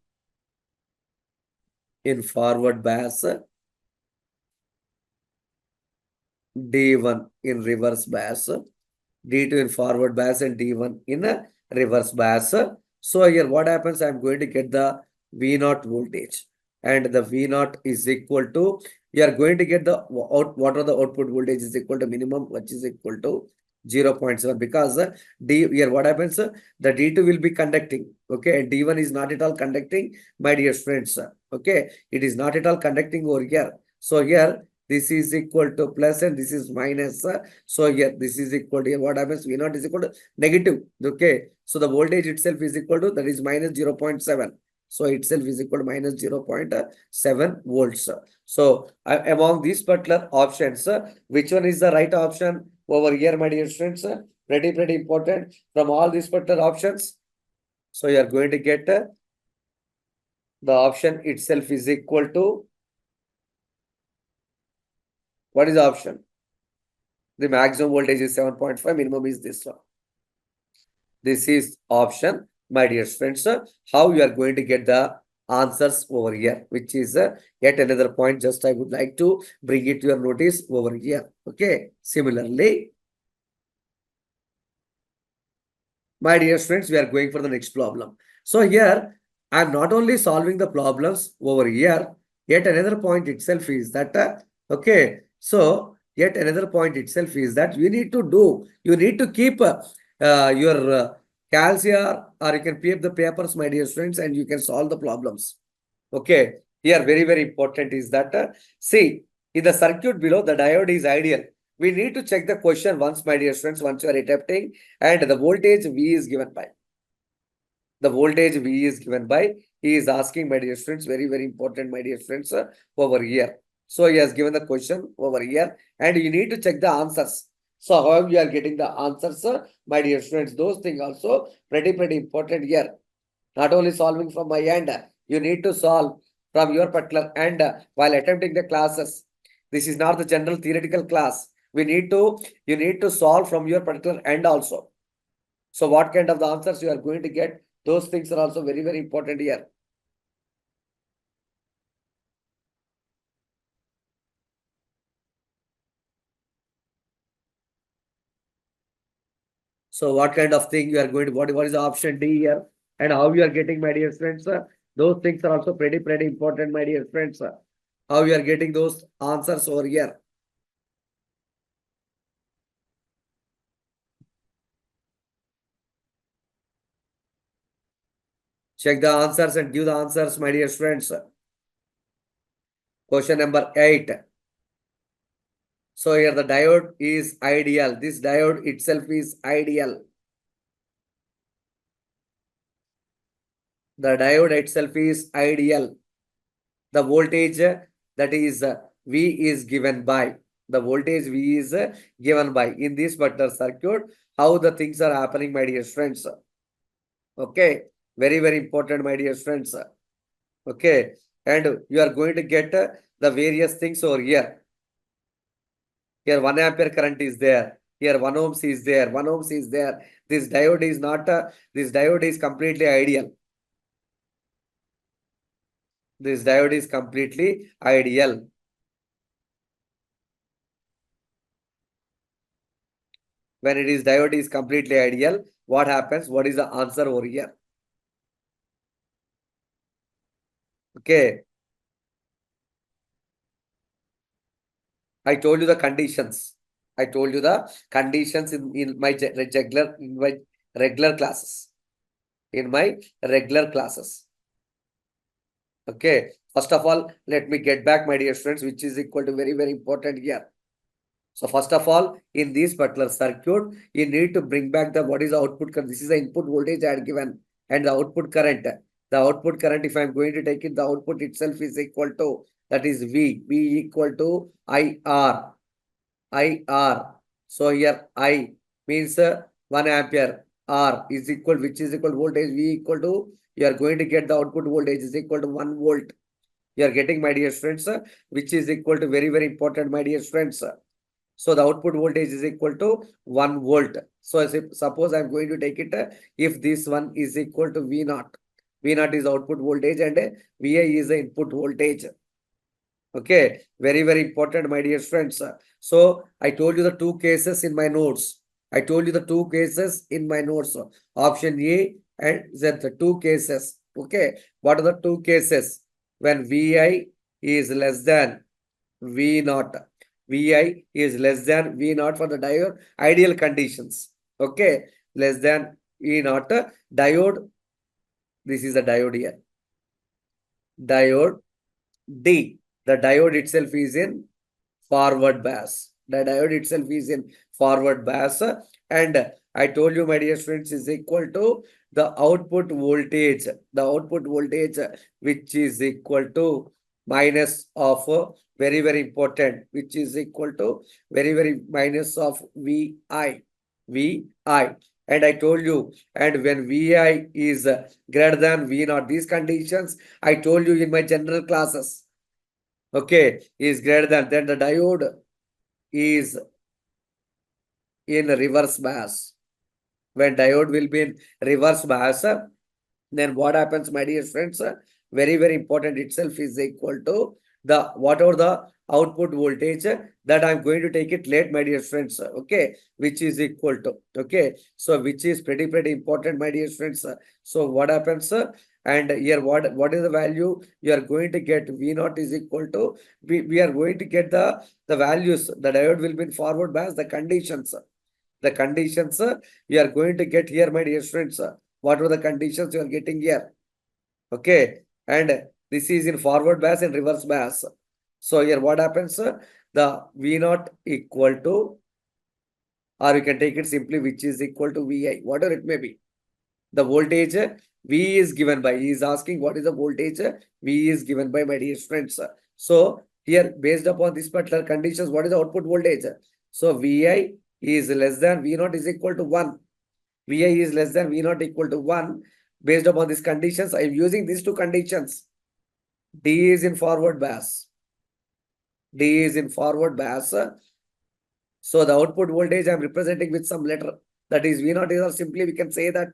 in forward bias, D1 in reverse bias, D2 in forward bias and D1 in a reverse bias. So here what happens? I'm going to get the V0 voltage and the V0 is equal to, you are going to get the what are the output voltage is equal to minimum, which is equal to 0.7 because D here what happens? The D2 will be conducting. Okay. And D1 is not at all conducting, my dear friends. Okay. It is not at all conducting over here. So here this is equal to plus and this is minus. So here this is equal to, here what happens? V0 is equal to negative. Okay. So the voltage itself is equal to, that is minus 0.7. So itself is equal to minus 0.7 volts. So among these particular options, which one is the right option over here, my dear students? Pretty important from all these particular options. So you are going to get the option itself is equal to, what is the option? The maximum voltage is 7.5, minimum is this one. This is option, my dear friends. How you are going to get the answers over here, which is yet another point. Just I would like to bring it to your notice over here. Okay. Similarly, my dear friends, we are going for the next problem. So here, I am not only solving the problems over here, yet another point itself is that Okay. So yet another point itself is that you need to keep your calcia, or you can keep the papers, my dear students, and you can solve the problems. Okay. Here, very, very important is that, see, in the circuit below, the diode is ideal. We need to check the question once, my dear students, once you are attempting, and the voltage V is given by. The voltage V is given by, he is asking, my dear students, very, very important, my dear friends, over here. So he has given the question over here, and you need to check the answers. So how you are getting the answers, my dear students, those things also pretty, pretty important here. Not only solving from my end, you need to solve from your particular end while attempting the classes. This is not the general theoretical class. You need to solve from your particular end also. So what kind of the answers you are going to get, those things are also very, very important here. So what kind of thing you are going to, what is the option D here, and how you are getting, my dear friends, those things are also pretty, pretty important, my dear friends. How you are getting those answers over here. Check the answers and give the answers, my dear friends. Question number 8. So here the diode is ideal. This diode itself is ideal. The diode itself is ideal. The voltage that is V is given by. The voltage V is given by. In this particular circuit, how the things are happening, my dear friends. Okay. Very, very important, my dear friends. Okay. And you are going to get the various things over here. Here 1 ampere current is there. Here 1 ohms is there. 1 ohms is there. This diode is not, this diode is completely ideal. This diode is completely ideal. When it is diode is completely ideal, what happens? What is the answer over here? Okay. I told you the conditions. I told you the conditions in my regular classes. In my regular classes. Okay. First of all, let me get back, my dear friends, which is equal to very, very important here. So first of all, in this particular circuit, you need to bring back the what is the output current. This is the input voltage I had given, and the output current. The output current, if I'm going to take it, the output itself is equal to, that is V. V equal to IR. IR. So here I means 1 ampere. R is equal, which is equal voltage V equal to, you are going to get the output voltage is equal to 1 volt. You are getting, my dear friends, which is equal to very, very important, my dear friends. So the output voltage is equal to 1 volt. So suppose I'm going to take it, if this one is equal to V naught. V naught is output voltage and VI is the input voltage. Okay, very, very important, my dear friends. So I told you the two cases in my notes. I told you the two cases in my notes. Option A and Z, the two cases. Okay, what are the two cases? When VI is less than V naught. Vi is less than V naught for the diode ideal conditions. Okay, less than V naught. Diode, this is the diode here. Diode D. The diode itself is in forward bias. The diode itself is in forward bias. And I told you, my dear friends, is equal to the output voltage. The output voltage, which is equal to minus of, very, very important, which is equal to very, very minus of VI. VI. And I told you, and when VI is greater than V naught, these conditions I told you in my general classes. Okay, is greater than, then the diode is in reverse bias. When diode will be in reverse bias, then what happens, my dear friends? Very, very important itself is equal to the whatever the output voltage that I'm going to take it late, my dear friends. Okay, which is equal to, okay, so which is pretty, pretty important, my dear friends. So what happens? And here, what is the value you are going to get? V naught is equal to, we are going to get the values. The diode will be in forward bias, the conditions. The conditions you are going to get here, my dear students. What are the conditions you are getting here? Okay. And this is in forward bias and reverse bias. So here what happens? The V naught equal to, or you can take it simply, which is equal to Vi, whatever it may be. The voltage V is given by, he is asking what is the voltage V is given by, my dear friends. So here, based upon this particular conditions, what is the output voltage? So Vi is less than V naught is equal to 1. Vi is less than V naught equal to 1. Based upon these conditions, I am using these two conditions. D is in forward bias. D is in forward bias. So the output voltage I am representing with some letter, that is V naught is, or simply we can say that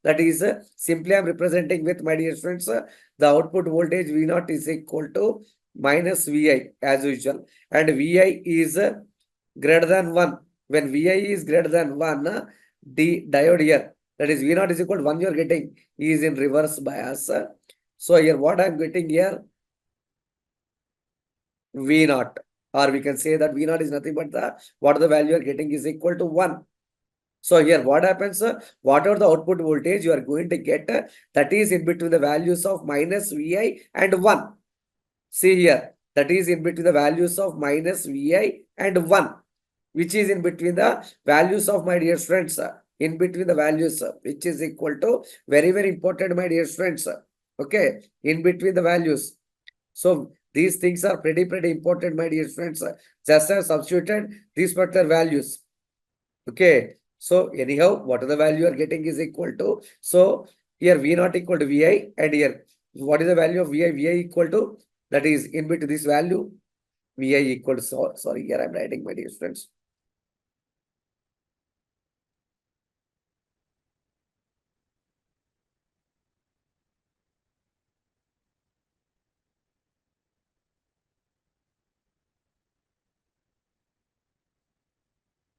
that is simply I am representing with, my dear friends, the output voltage V naught is equal to minus Vi as usual, and Vi is greater than 1. When Vi is greater than 1, the diode here, that is V naught is equal to 1, you are getting is in reverse bias. So here what I am getting here, V naught, or we can say that V naught is nothing but the, what the value you are getting is equal to 1. So here what happens, whatever the output voltage you are going to get, that is in between the values of minus Vi and 1. See here, that is in between the values of minus Vi and 1, which is in between the values of, my dear friends, in between the values, which is equal to, very, very important, my dear friends. Okay, in between the values. So these things are pretty important, my dear friends. Just as substituted these particular values. Okay. So anyhow, what are the value you are getting is equal to. So here V naught equal to Vi, and here what is the value of Vi? Vi equal to, that is in between this value. Vi equal to, sorry, here I am writing, my dear friends.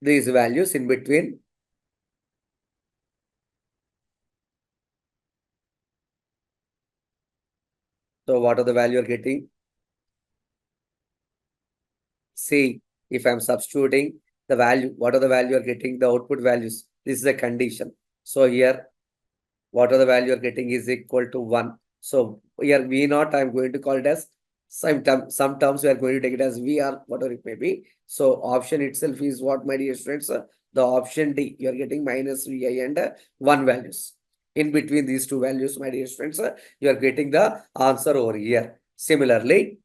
These values in between. So what are the value you are getting? See, if I'm substituting the value, what are the value you are getting? The output values. This is a condition. So here, what are the value you are getting is equal to 1. So here V naught, I'm going to call it as, some terms we are going to take it as VR, whatever it may be. So option itself is what, my dear friends? The option D, you are getting minus Vi and 1 values. In between these two values, my dear friends, you are getting the answer over here. Similarly,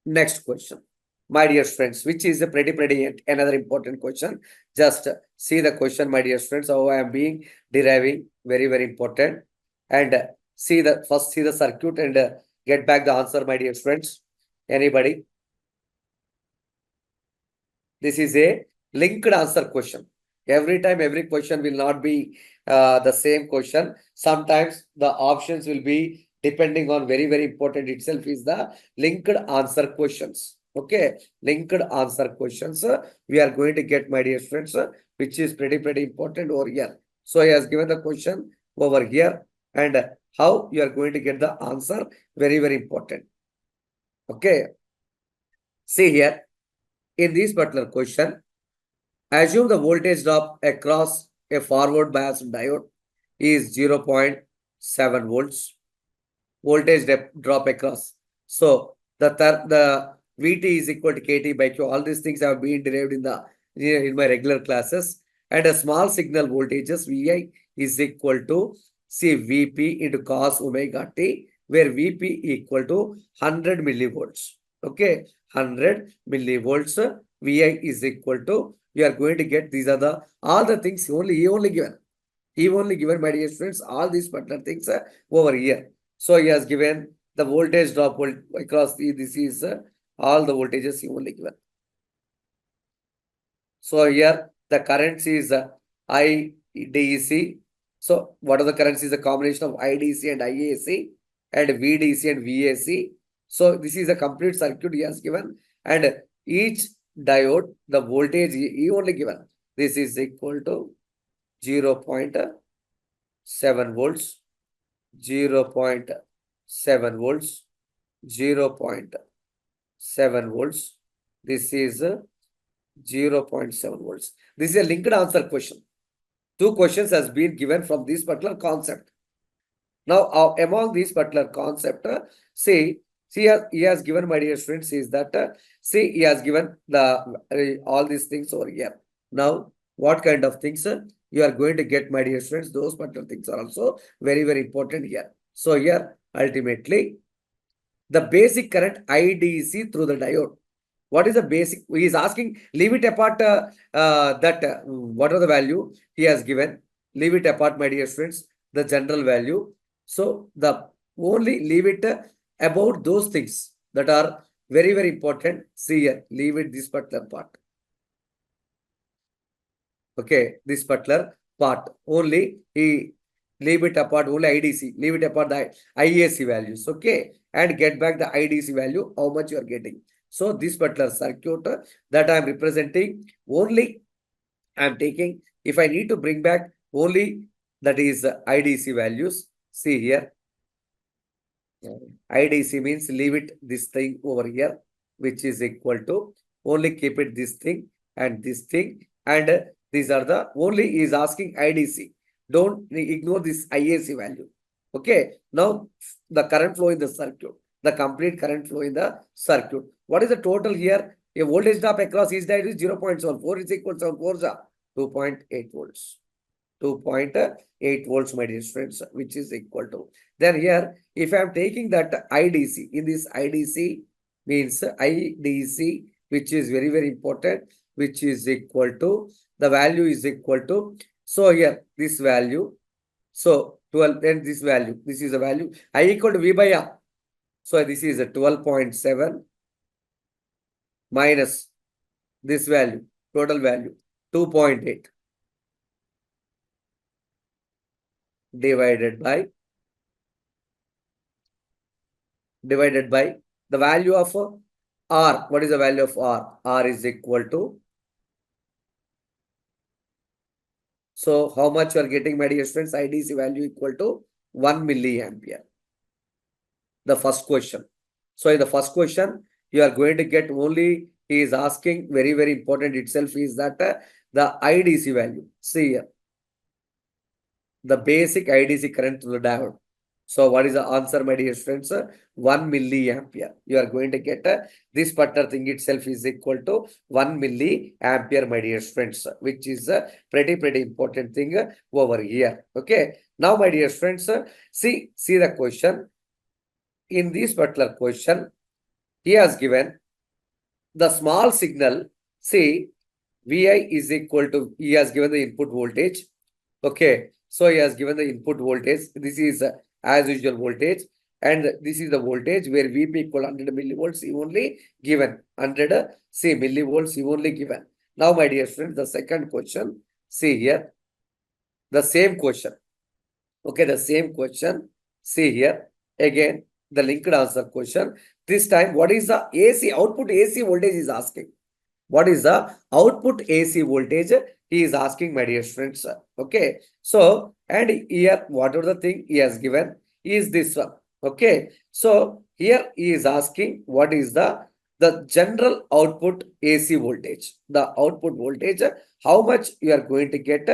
next question, my dear friends, which is a pretty another important question. Just see the question, my dear friends, how I am being deriving, very important. And see the first, see the circuit and get back the answer, my dear friends. Anybody? This is a linked answer question. Every time, every question will not be the same question. Sometimes the options will be depending on, very important itself is the linked answer questions. Okay, linked answer questions we are going to get, my dear friends, which is pretty important over here. So he has given the question over here, and how you are going to get the answer, very important. Okay, see here, in this particular question, assume the voltage drop across a forward bias diode is 0.7 volts. Voltage drop across. So the VT is equal to KT by Q. All these things have been derived in my regular classes. And a small signal voltages Vi is equal to, see, Vp into cos omega t, where Vp equal to 100 millivolts. Okay, 100 millivolts. Vi is equal to, you are going to get, these are the all the things he only given. He only given, my dear friends, all these particular things over here. So he has given the voltage drop across this is all the voltages he only given. So here the currents is IDC. So what are the currents? Is a combination of IDC and IAC and VDC and VAC. So this is a complete circuit he has given, and each diode, the voltage he only given. This is equal to 0.7 volts, 0.7 volts, 0.7 volts. This is 0.7 volts. This is a linked answer question. Two questions has been given from this particular concept. Now, among these particular concept, see, he has given, my dear students, is that, see, he has given the all these things over here. Now, what kind of things you are going to get, my dear students? Those particular things are also very, very important here. So here, ultimately, the basic current IDC through the diode. What is the basic? He is asking, leave it apart what are the value he has given. Leave it apart, my dear friends, the general value. So the only leave it about those things that are very, very important. See here, leave it this particular part. Okay, this particular part. Only he leave it apart, only IDC, leave it apart the IAC values. Okay, and get back the IDC value, how much you are getting. So this particular circuit that I am representing, only I am taking, if I need to bring back only that is IDC values. See here, IDC means leave it this thing over here, which is equal to only keep it this thing and this thing. And these are the only is asking IDC. Don't ignore this IAC value. Okay. Now the current flow in the circuit, the complete current flow in the circuit. What is the total here? A voltage drop across each diode is 0.74 is equal to 2.8 volts. 2.8 volts, my dear friends, which is equal to. Then here, if I am taking that IDC, in this IDC means IDC, which is very, very important, which is equal to, the value is equal to, so here, this value, so 12, then this value, this is the value, I equal to V by R. So this is a 12.7 minus this value, total value, 2.8. divided by the value of R. What is the value of R? R is equal to, so how much you are getting, my dear friends? IDC value equal to 1 milliampere. The first question. So in the first question, you are going to get only, he is asking, very, very important itself is that the IDC value. See here, the basic IDC current to the diode. So what is the answer, my dear friends? 1 milliampere. You are going to get this particular thing itself is equal to 1 milliampere, my dear friends, which is a pretty important thing over here. Okay. Now, my dear friends, see the question. In this particular question, he has given the small signal. See, Vi is equal to, he has given the input voltage. Okay. So he has given the input voltage. This is as usual voltage. And this is the voltage where Vp equal 100 millivolts. He only given 100 millivolts. He only given. Now, my dear friends, the second question. See here. The same question. Okay. The same question. See here. Again, the linked answer question. This time, what is the AC output AC voltage is asking? What is the output AC voltage? He is asking, my dear friends. Okay. So, and here, whatever the thing he has given is this one. Okay. So, here he is asking what is the general output AC voltage. The output voltage, how much you are going to get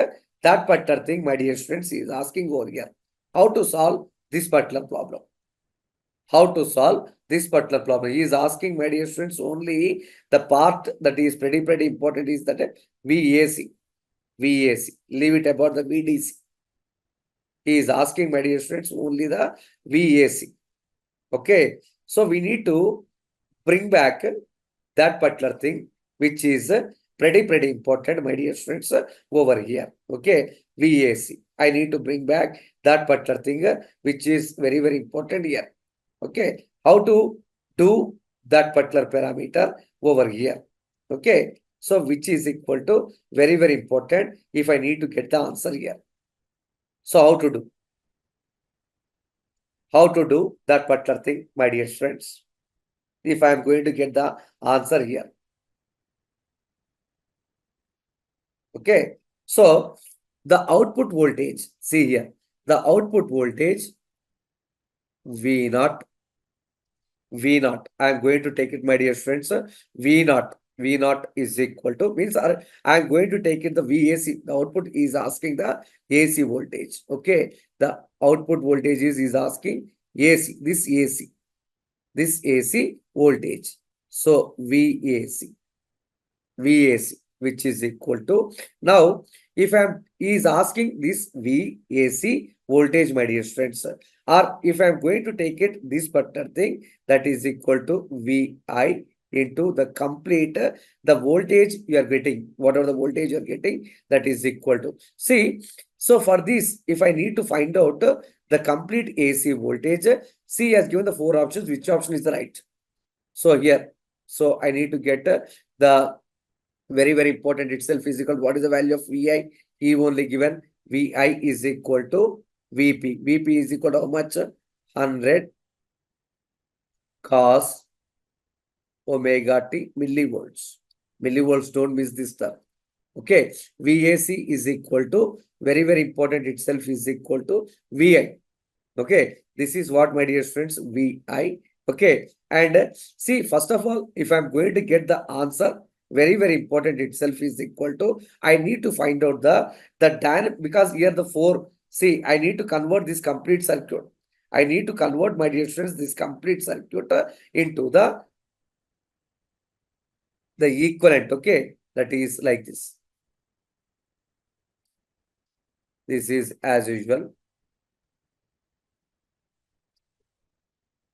that particular thing, my dear friends, he is asking over here. How to solve this particular problem? How to solve this particular problem? He is asking, my dear friends, only the part that is pretty important is that VAC. Leave it about the VDC. He is asking, my dear friends, only the VAC. Okay. So we need to bring back that particular thing, which is pretty important, my dear friends, over here. Okay. VAC. I need to bring back that particular thing, which is very important here. Okay. How to do that particular parameter over here. Okay. So which is equal to very important if I need to get the answer here. So how to do? How to do that particular thing, my dear friends? If I am going to get the answer here. Okay. So the output voltage, see here, the output voltage V naught, V naught. I am going to take it, my dear friends. V naught. V naught is equal to means I am going to take it the VAC. The output is asking the AC voltage. Okay. The output voltage is asking AC. This AC voltage. So VAC. VAC, which is equal to now if he is asking this VAC voltage, my dear friends, or if I'm going to take it this particular thing that is equal to VI into the complete the voltage you are getting, whatever the voltage you are getting, that is equal to. See, so for this, if I need to find out the complete AC voltage, C has given the four options. Which option is the right? So here, so I need to get the very important itself is equal. What is the value of VI? He only given VI is equal to VP. VP is equal to how much? 100 cos omega t millivolts. Millivolts, don't miss this term. Okay. VAC is equal to very important itself is equal to VI. Okay. This is what, my dear friends, VI. Okay. And see, first of all, if I'm going to get the answer, very important itself is equal to, I need to find out the dynamic, because here the four, see, I need to convert this complete circuit. I need to convert, my dear friends, this complete circuit into the equivalent. Okay. That is like this. This is as usual.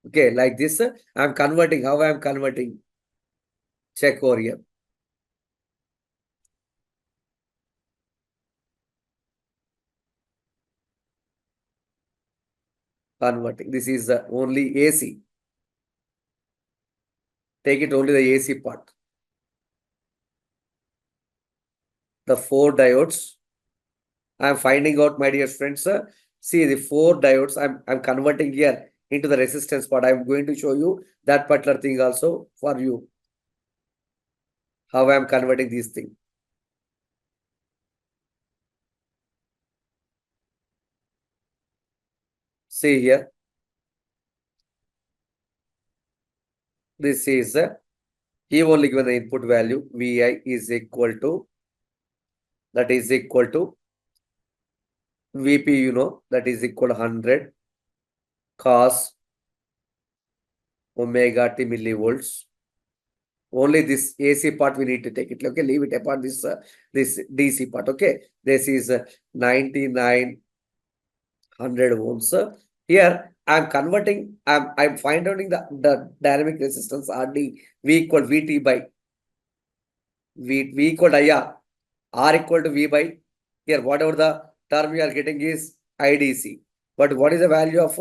Okay. Like this, I'm converting. How I'm converting? Check over here. Converting. This is only AC. Take it only the AC part. The four diodes. I'm finding out, my dear friends. See the four diodes. I'm converting here into the resistance part. I'm going to show you that particular thing also for you. How I'm converting this thing. See here. This is he only given the input value Vi is equal to, that is equal to Vp, you know, that is equal to 100 cos omega t millivolts. Only this AC part we need to take it. Okay, leave it apart. This DC part. Okay, this is 9900 ohms. Here I'm converting. I'm finding the dynamic resistance RD V equal VT by V equal to IR. R equal to V by here. Whatever the term you are getting is IDC. But what is the value of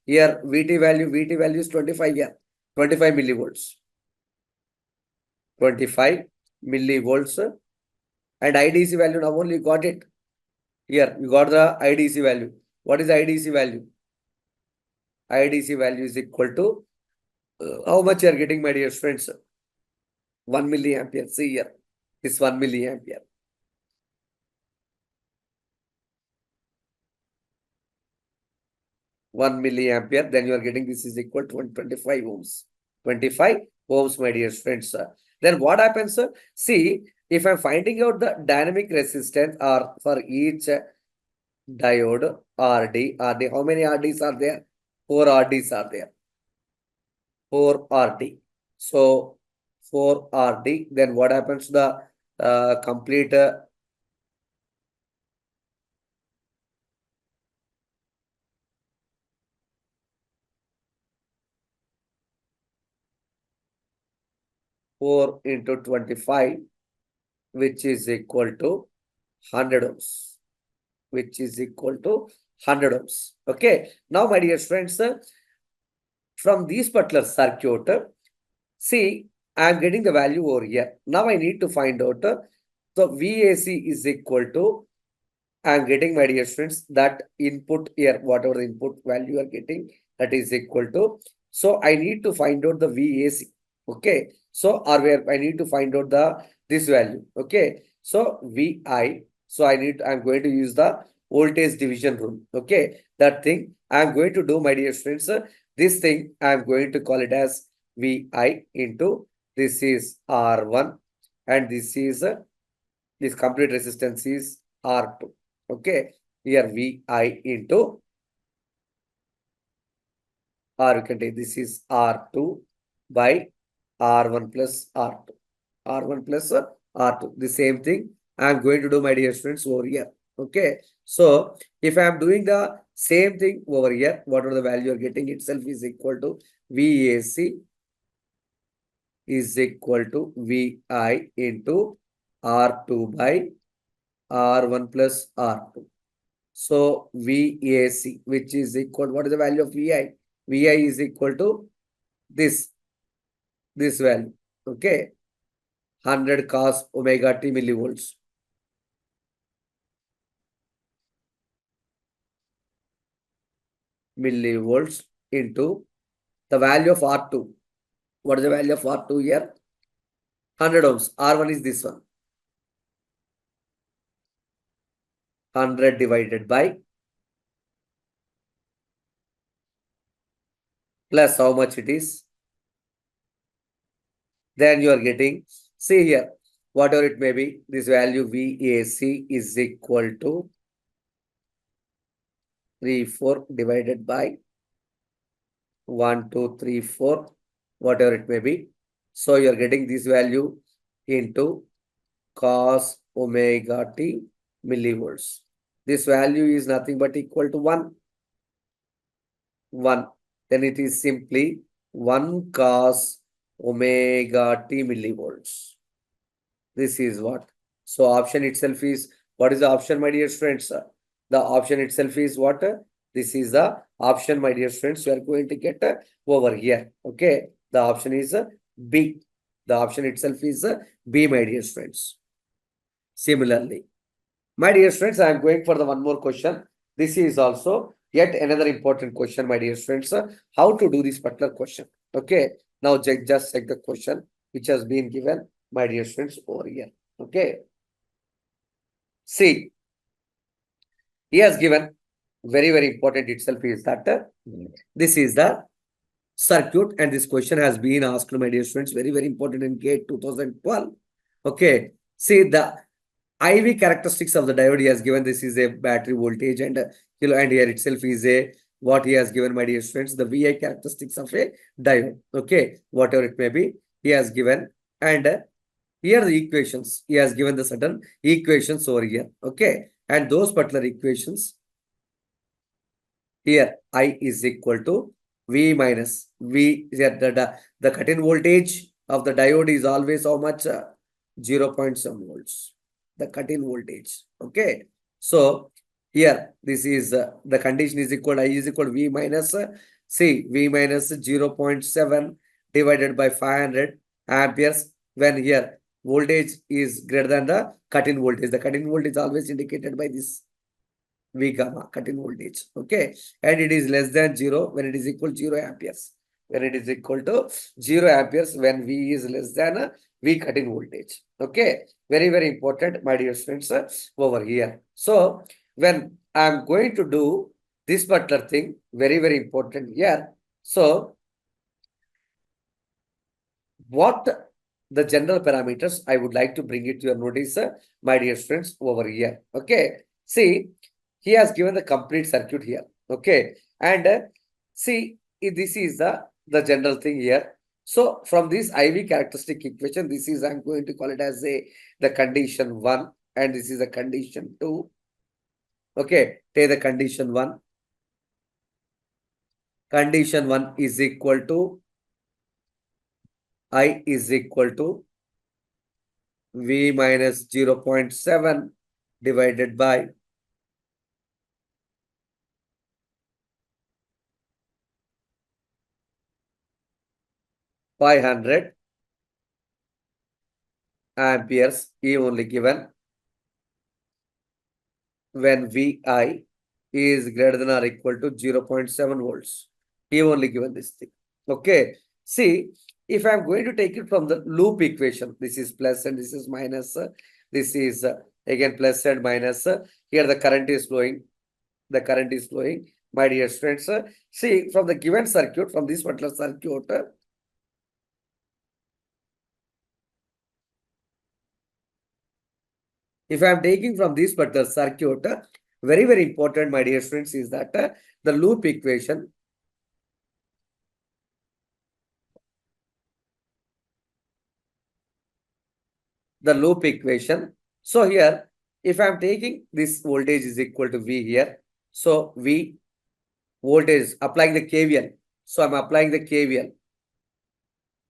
here VT value? VT value is 25 here, 25 millivolts. 25 millivolts and IDC value. Now only got it here. You got the IDC value. What is the IDC value? IDC value is equal to how much you are getting, my dear friends? 1 milliampere. See here, this 1 milliampere. 1 milliampere. Then you are getting this is equal to 25 ohms. 25 ohms, my dear friends. Then what happens? See, if I'm finding out the dynamic resistance or for each diode RD, how many RDs are there? 4 RDs are there. 4 RD. So 4 RD. Then what happens to the complete 4 into 25, which is equal to 100 ohms. Which is equal to 100 ohms. Okay. Now, my dear friends, from this particular circuit, see, I am getting the value over here. Now I need to find out so VAC is equal to, I am getting, my dear friends, that input here, whatever the input value you are getting, that is equal to. So I need to find out the VAC. Okay. So I need to find out this value. Okay. So VI. So I'm going to use the voltage division rule. Okay. That thing I'm going to do, my dear friends. This thing I'm going to call it as VI into this is R1 and this complete resistance is R2. Okay. Here VI into or you can take this is R2 by R1 plus R2. R1 plus R2. The same thing I'm going to do, my dear friends, over here. Okay. So if I'm doing the same thing over here, whatever the value you're getting itself is equal to VAC is equal to VI into R2 by R1 plus R2. So VAC, which is equal, what is the value of VI? VI is equal to this value. Okay. 100 cos omega t millivolts. Millivolts into the value of R2. What is the value of R2 here? 100 ohms. R1 is this one. 100 divided by plus how much it is. Then you are getting, see here, whatever it may be, this value VAC is equal to 34 divided by 1, 2, 3, 4, whatever it may be. So you are getting this value into cos omega t millivolts. This value is nothing but equal to 1. Then it is simply 1 cos omega t millivolts. This is what. So option itself is, what is the option, my dear friends? The option itself is what? This is the option, my dear friends. We are going to get over here. Okay. The option is B. The option itself is B, my dear friends. Similarly, my dear friends, I am going for the one more question. This is also yet another important question, my dear friends. How to do this particular question? Okay. Now just check the question which has been given, my dear friends, over here. Okay. See, he has given very, very important itself is that this is the circuit and this question has been asked, my dear friends, very, very important in GATE 2012. Okay. See the IV characteristics of the diode he has given. This is a battery voltage and and here itself is a what he has given, my dear friends, the VI characteristics of a diode. Okay. Whatever it may be, he has given and here the equations. He has given the certain equations over here. Okay. And those particular equations here I is equal to V minus V. The cut-in voltage of the diode is always how much? 0.7 volts. The cut-in voltage. Okay. So here this is the condition is equal I is equal to V minus V minus 0.7 divided by 500 amperes when here voltage is greater than the cut-in voltage. The cut-in voltage is always indicated by this V gamma cut-in voltage. Okay. And it is less than 0 when it is equal to 0 amperes. When it is equal to 0 amperes when V is less than V cut-in voltage. Okay. Very, very important, my dear friends, over here. So when I'm going to do this particular thing, very, very important here. So what the general parameters I would like to bring it to your notice, my dear friends, over here. Okay. See, he has given the complete circuit here. Okay. And see, this is the general thing here. So from this IV characteristic equation, this is, I'm going to call it as the condition 1 and this is a condition 2. Okay. Take the condition 1. Condition 1 is equal to I is equal to V minus 0.7 divided by 500 amperes E only given when VI is greater than or equal to 0.7 volts. E only given this thing. Okay. See, if I'm going to take it from the loop equation, this is plus and this is minus. This is again plus and minus. Here the current is flowing. The current is flowing. My dear friends, see from the given circuit, from this particular circuit, if I am taking from this particular circuit, very, very important, my dear friends, is that the loop equation. The loop equation. So here, if I am taking this voltage is equal to V here. So V voltage, applying the KVL. So I'm applying the KVL.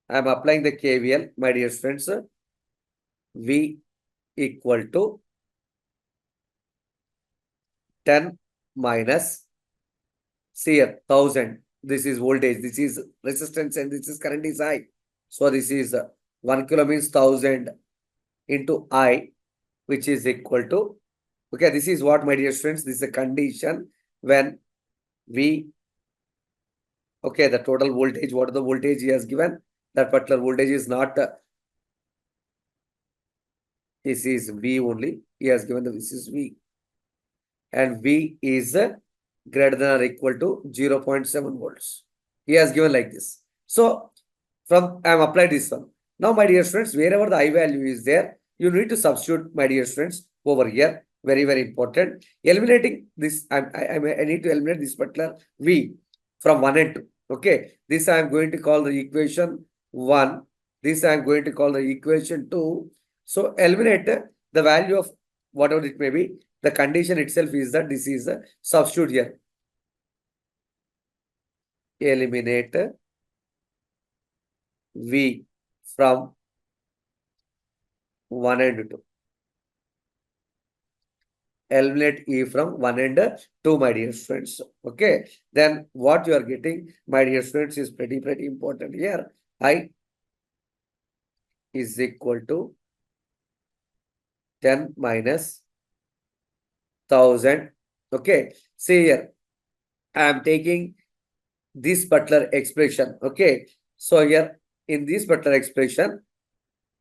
I'm applying the KVL, my dear friends. V equal to 10 minus here 1000. This is voltage, this is resistance, and this is current is I. So this is 1 kilo means 1000 into I, which is equal to, okay, this is what, my dear friends, this is a condition when V, okay, the total voltage, what the voltage he has given, that particular voltage is not, this is V only, he has given this is V. And V is greater than or equal to 0.7 volts. He has given like this. So from I am applied this one. Now, my dear friends, wherever the I value is there, you need to substitute, my dear friends, over here. Very, very important. Eliminating this, I need to eliminate this particular V from 1 and 2. Okay. This I am going to call the equation 1. This I am going to call the equation 2. So eliminate the value of whatever it may be. The condition itself is that this is a substitute here. Eliminate V from 1 and 2. Eliminate E from 1 and 2, my dear friends. Okay. Then what you are getting, my dear friends, is pretty important here. I is equal to 10 minus 1000. Okay. See here, I am taking this particular expression. Okay. So here in this particular expression,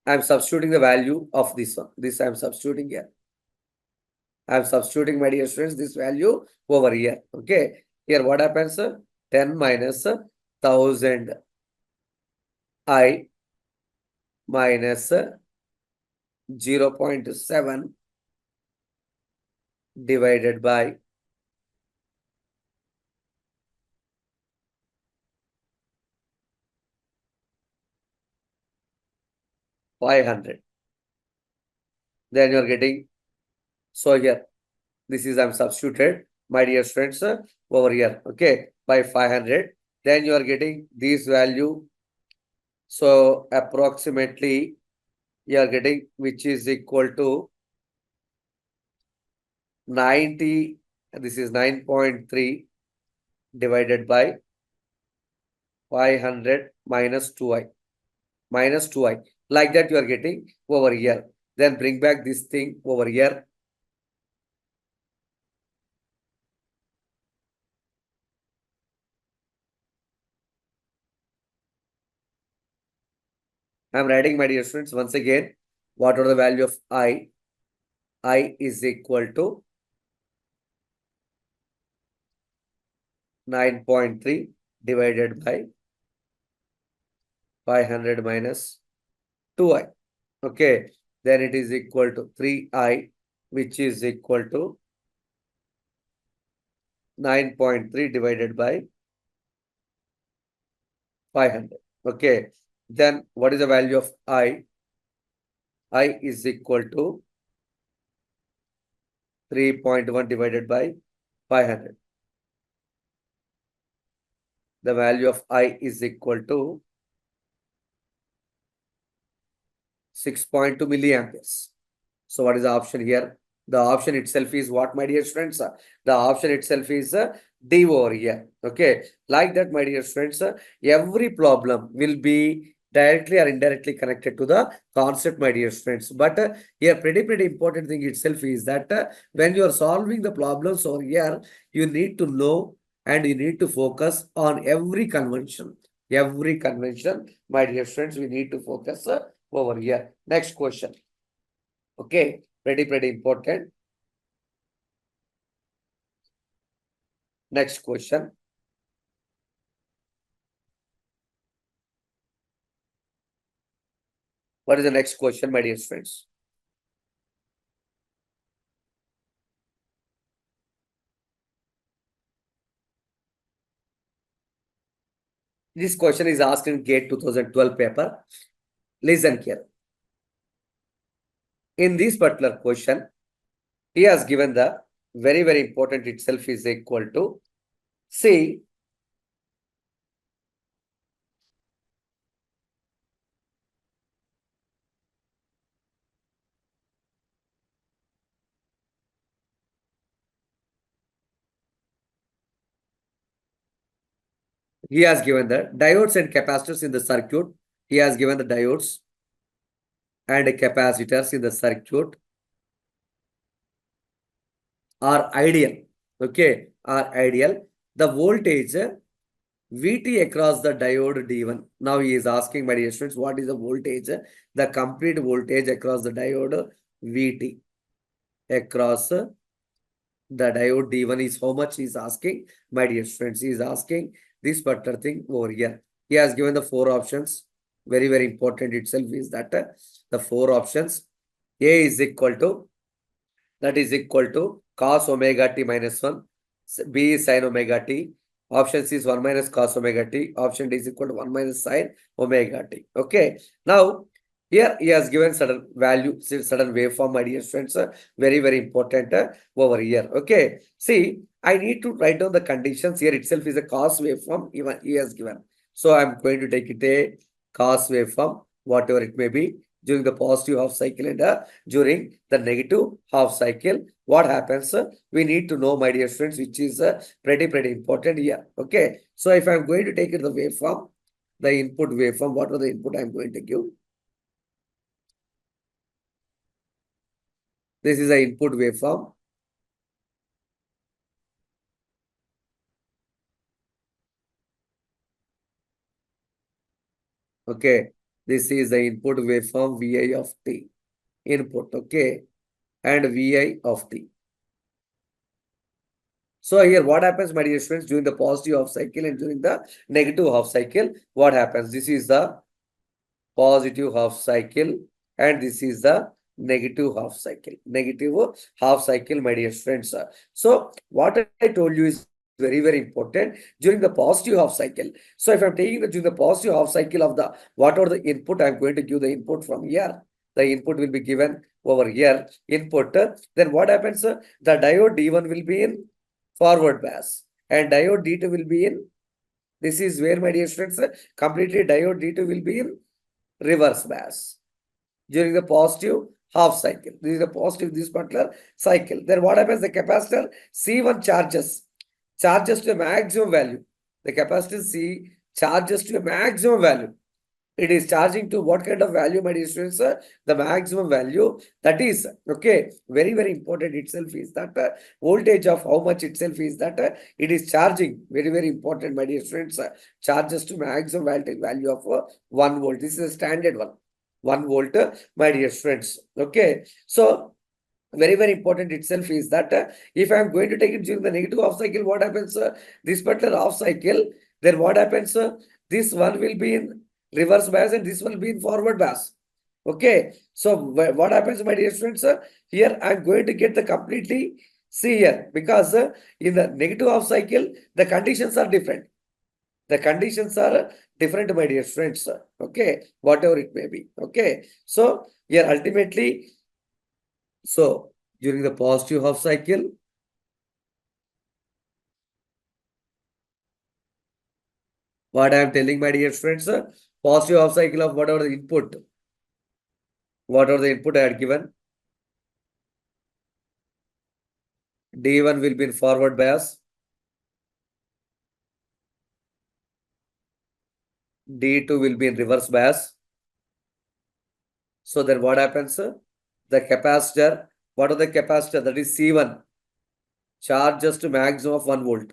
I am substituting the value of this one. This I am substituting here. I am substituting, my dear friends, this value over here. Okay. Here what happens? 10 minus 1000 I minus 0.7 divided by 500. Then you are getting, so here, this is I am substituted, my dear friends, over here. Okay. By 500. Then you are getting this value. So approximately you are getting, which is equal to 90. This is 9.3 divided by 500 minus 2i. Minus 2i. Like that you are getting over here. Then bring back this thing over here. I am writing, my dear students, once again, what are the value of I? I is equal to 9.3 divided by 500 minus 2i. Okay. Then it is equal to 3i, which is equal to 9.3 divided by 500. Okay. Then what is the value of I? I is equal to 3.1 divided by 500. The value of I is equal to 6.2 milliamperes. So what is the option here? The option itself is what, my dear friends? The option itself is D over here. Okay. Like that, my dear friends, every problem will be directly or indirectly connected to the concept, my dear friends. But here, pretty important thing itself is that when you are solving the problems over here, you need to know and you need to focus on every convention. Every convention, my dear friends, we need to focus over here. Next question. Okay, pretty important. Next question. What is the next question, my dear friends? This question is asked in GATE 2012 paper. Listen here. In this particular question, he has given the very important itself is equal to, see, he has given the diodes and capacitors in the circuit. He has given the diodes and capacitors in the circuit are ideal. Okay, are ideal. The voltage VT across the diode D1. Now he is asking, my dear students, what is the voltage? The complete voltage across the diode VT across the diode D1 is how much he is asking, my dear friends. He is asking this particular thing over here. He has given the four options. Very important itself is that the four options. A is equal to, that is equal to cos omega t minus 1. B is sin omega t. Option C is 1 minus cos omega t. Option D is equal to 1 minus sin omega t. Okay. Now, here he has given certain value, certain waveform, my dear friends. Very important over here. Okay. See, I need to write down the conditions. Here itself is a cos waveform even he has given. So I'm going to take it a cos waveform, whatever it may be, during the positive half cycle and during the negative half cycle. What happens? We need to know, my dear friends, which is pretty important here. Okay. So if I'm going to take it the waveform, the input waveform, what are the input I'm going to give? This is the input waveform. Okay. This is the input waveform Vi of t. Input. Okay. And Vi of t. So here what happens, my dear friends, during the positive half cycle and during the negative half cycle, what happens? This is the positive half cycle and this is the negative half cycle. Negative half cycle, my dear friends. So what I told you is very important during the positive half cycle. So if I'm taking during the positive half cycle of the whatever the input, I'm going to give the input from here. The input will be given over here. Input. Then what happens? The diode D1 will be in forward bias and diode D2 will be in. This is where, my dear friends, completely diode D2 will be in reverse bias during the positive half cycle. This is the positive, this particular cycle. Then what happens? The capacitor C1 charges to a maximum value. The capacitor C charges to a maximum value. It is charging to what kind of value, my dear students? The maximum value. That is, okay, very important itself is that voltage of how much itself is that it is charging. Very important, my dear students. Charges to maximum value of 1 volt. This is a standard one. 1 volt, my dear friends. Okay. So, very important itself is that if I am going to take it during the negative half cycle, what happens? This particular half cycle, then what happens? This one will be in reverse bias and this will be in forward bias. Okay. So what happens, my dear friends? Here I am going to get the completely, see here, because in the negative half cycle, the conditions are different. The conditions are different, my dear friends. Okay. Whatever it may be. Okay. So here ultimately, so during the positive half cycle, what I am telling, my dear friends, positive half cycle of whatever the input I had given, D1 will be in forward bias, D2 will be in reverse bias. So then what happens? The capacitor, what are the capacitor? That is C1, charges to maximum of 1 volt.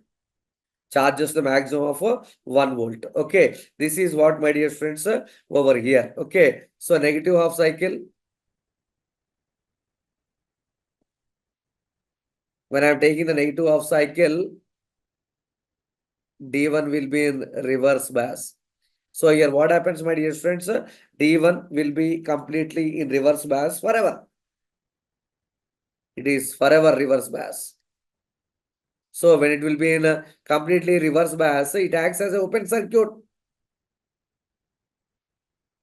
Charges the maximum of 1 volt. Okay. This is what, my dear friends, over here. Okay. So negative half cycle. When I'm taking the negative half cycle, D1 will be in reverse bias. So here what happens, my dear friends? D1 will be completely in reverse bias forever. It is forever reverse bias. So when it will be in a completely reverse bias, it acts as an open circuit.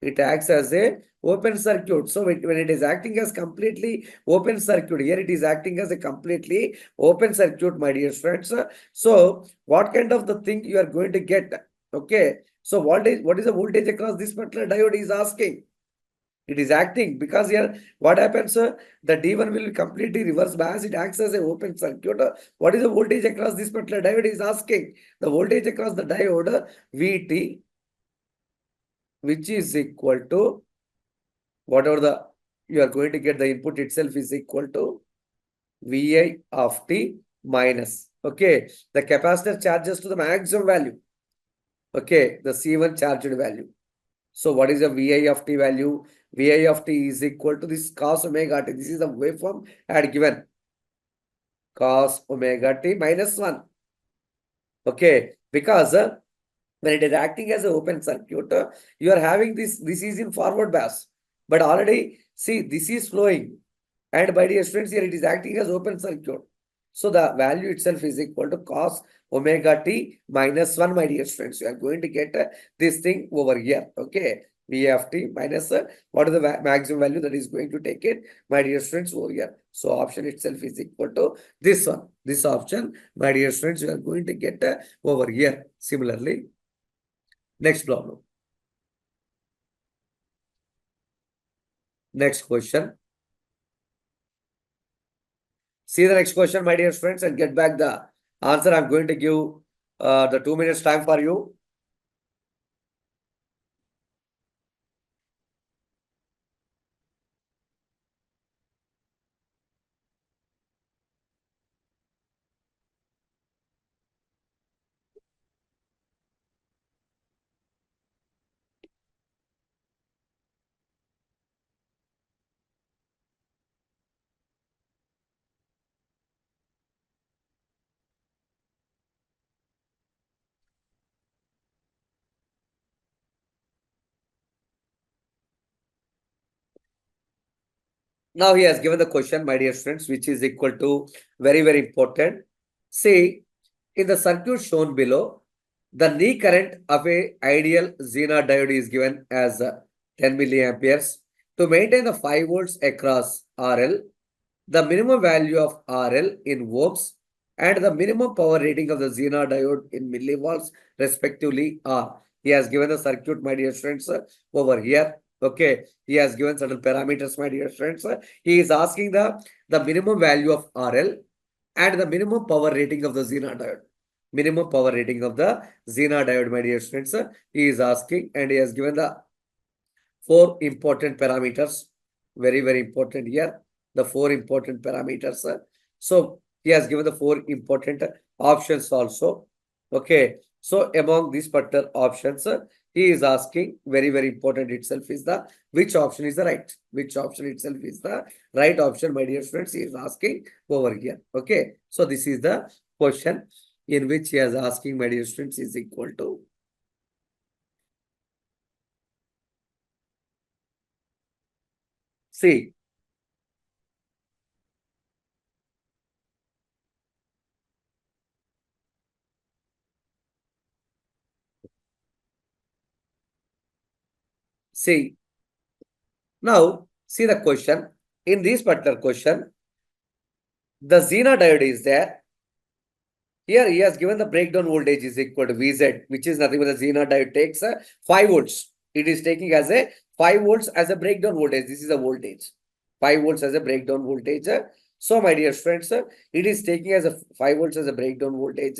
It acts as a open circuit. So when it is acting as completely open circuit, here it is acting as a completely open circuit, my dear friends. So what kind of the thing you are going to get? Okay. So what is the voltage across this particular diode is asking? It is acting because here what happens? The D1 will be completely reverse bias. It acts as a open circuit. What is the voltage across this particular diode is asking? The voltage across the diode VT, which is equal to whatever the you are going to get, the input itself is equal to Vi of t minus. Okay, the capacitor charges to the maximum value. Okay, the C1 charged value. So what is the Vi of t value? Vi of t is equal to this cos omega t. This is the waveform I had given. Cos omega t minus 1. Okay, because when it is acting as an open circuit, you are having this is in forward bias. But already, see, this is flowing. And by dear students, here it is acting as open circuit. So the value itself is equal to cos omega t minus 1, my dear students. You are going to get this thing over here. Okay. V of t minus what is the maximum value that is going to take it, my dear students, over here. So option itself is equal to this one. This option, my dear students, you are going to get over here. Similarly, next problem. Next question. See the next question, my dear friends, and get back the answer. I'm going to give the 2 minutes time for you. Now he has given the question, my dear friends, which is equal to very, very important. See, in the circuit shown below, the knee current of a ideal Zener diode is given as 10 milliamperes. To maintain the 5 volts across RL, the minimum value of RL in ohms and the minimum power rating of the Zener diode in millivolts respectively are. He has given the circuit, my dear friends, over here. Okay, he has given certain parameters, my dear friends. He is asking the minimum value of RL and the minimum power rating of the Zener diode. Minimum power rating of the Zener diode, my dear friends. He is asking, and he has given the 4 important parameters. Very, very important here. The 4 important parameters. So he has given the 4 important options also. Okay. So among these particular options, he is asking, very, very important itself is the which option is the right. Which option itself is the right option, my dear friends. He is asking over here. Okay. So this is the question in which he is asking, my dear students, is equal to. See, see, now, see the question. In this particular question, the Zener diode is there. Here he has given the breakdown voltage is equal to Vz, which is nothing but the Zener diode takes 5 volts. It is taking as a 5 volts as a breakdown voltage. This is a voltage. 5 volts as a breakdown voltage. So, my dear friends, it is taking as a 5 volts as a breakdown voltage.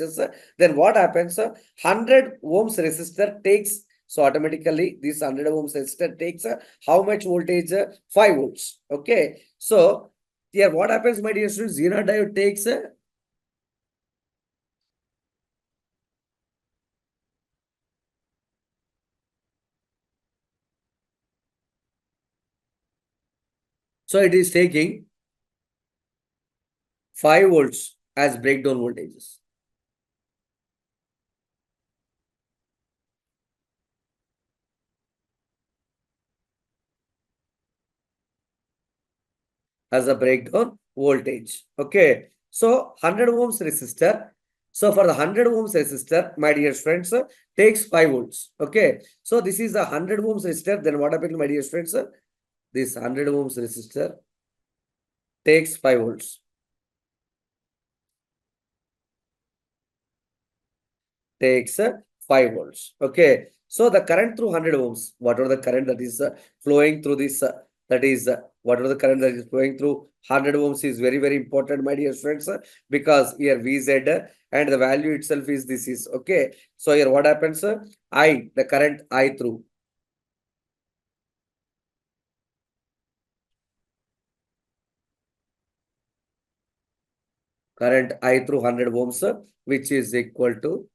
Then what happens? 100 ohms resistor takes, so automatically this 100 ohms resistor takes how much voltage? 5 volts. Okay. So, here what happens, my dear students? Zener diode takes so it is taking 5 volts as breakdown voltages. As a breakdown voltage. Okay. So 100 ohms resistor. So for the 100 ohms resistor, my dear friends, takes 5 volts. Okay. So this is the 100 ohms resistor. Then what happens, my dear friends? This 100 ohms resistor takes 5 volts. Takes 5 volts. Okay. So the current through 100 ohms, whatever the current that is flowing through this, that is whatever the current that is flowing through 100 ohms is very, very important, my dear friends, because here VZ and the value itself is this is okay. So here what happens? I, the current I through. Current I through 100 ohms, which is equal to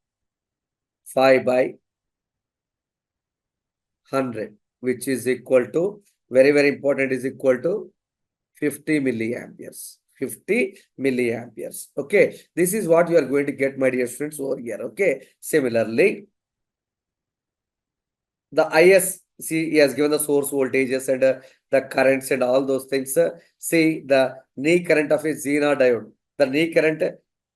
5 by 100, which is equal to, very, very important, is equal to 50 milliamperes. 50 milliamperes. Okay. This is what you are going to get, my dear friends, over here. Okay. Similarly, the IS, see, he has given the source voltages and the currents and all those things. See, the knee current of a Zener diode, the knee current,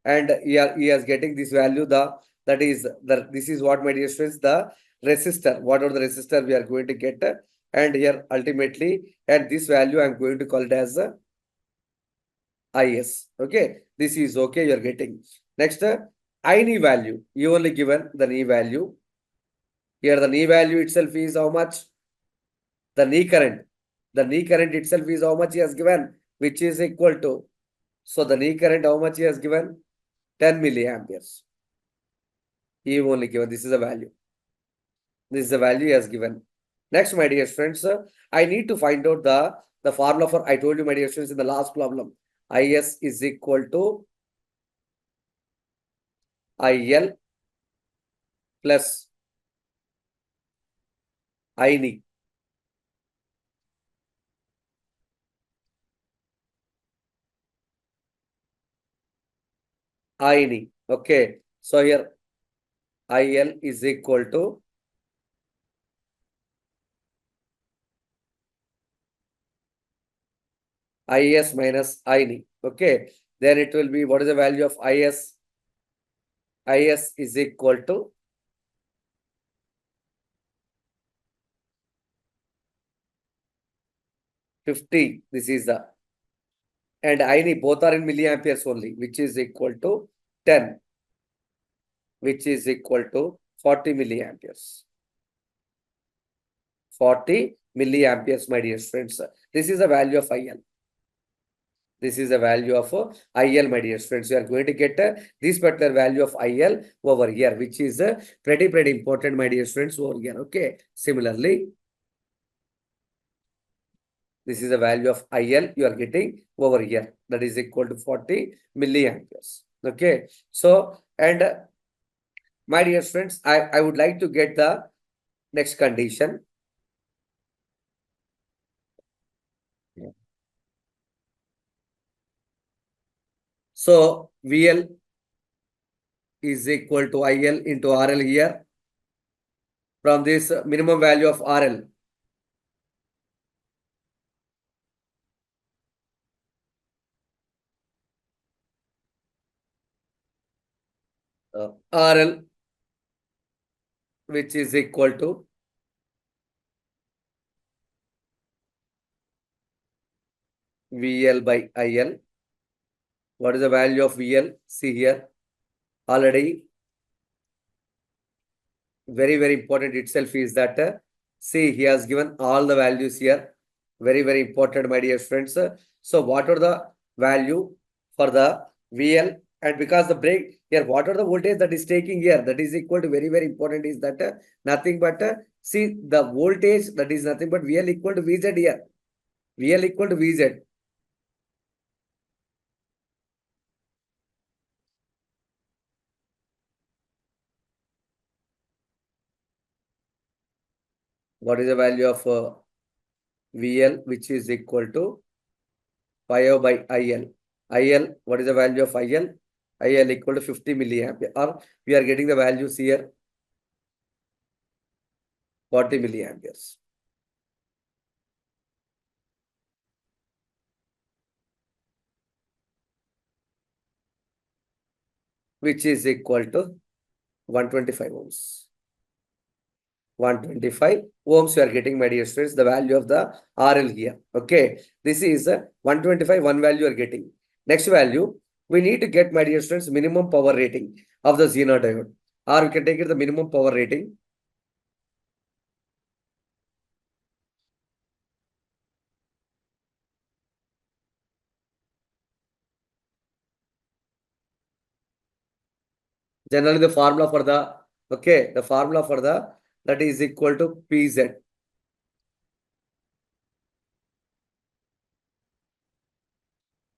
and he is getting this value, that is, this is what, my dear friends, the resistor, whatever the resistor we are going to get, and here ultimately, and this value I am going to call it as IS. Okay. This is okay. You're getting. Next, I knee value. You only given the knee value. Here the knee value itself is how much? The knee current. The knee current itself is how much he has given, which is equal to. So the knee current, how much he has given? 10 milliamperes. He only given. This is the value. This is the value he has given. Next, my dear friends, I need to find out the formula for, I told you, my dear friends, in the last problem. IS is equal to IL plus I knee. I knee. Okay. So here IL is equal to IS minus I knee. Okay. Then it will be, what is the value of IS? IS is equal to 50. This is the, and I knee both are in milliamperes only, which is equal to 10, which is equal to 40 milliamperes. 40 milliamperes, my dear friends. This is the value of IL. This is the value of IL, my dear friends. You are going to get this particular value of IL over here, which is pretty important, my dear friends, over here. Okay. Similarly, this is the value of IL you are getting over here. That is equal to 40 milliamperes. Okay. So, and my dear friends, I would like to get the next condition. So, VL is equal to IL into RL here. From this minimum value of RL. RL, which is equal to VL by IL. What is the value of VL? See here. Already very important itself is that, see, he has given all the values here. Very important, my dear friends. So what are the value for the VL? And because the break here, what are the voltage that is taking here? That is equal to, very important is that, nothing but, see, the voltage that is nothing but VL equal to VZ here. VL equal to VZ. What is the value of VL, which is equal to 5 by IL. IL, what is the value of IL? IL, what is the value of IL? 5 by 100. 5 by 100, which is equal to 50 milliamperes. 50 milliamperes, my dear friends. Okay. Similarly, next, I would like to get the next condition. So VL is equal to IL into RL here. From this minimum value of RL. IL equal to 50 milliampere, or we are getting the values here 40 milliamperes. Which is equal to 125 ohms. 125 ohms you are getting, my dear students, the value of the RL here. Okay, this is 125, one value you are getting. Next value, we need to get, my dear students, minimum power rating of the Zener diode, or we can take it the minimum power rating. Generally, the formula for the, okay, the formula for the, that is equal to PZ.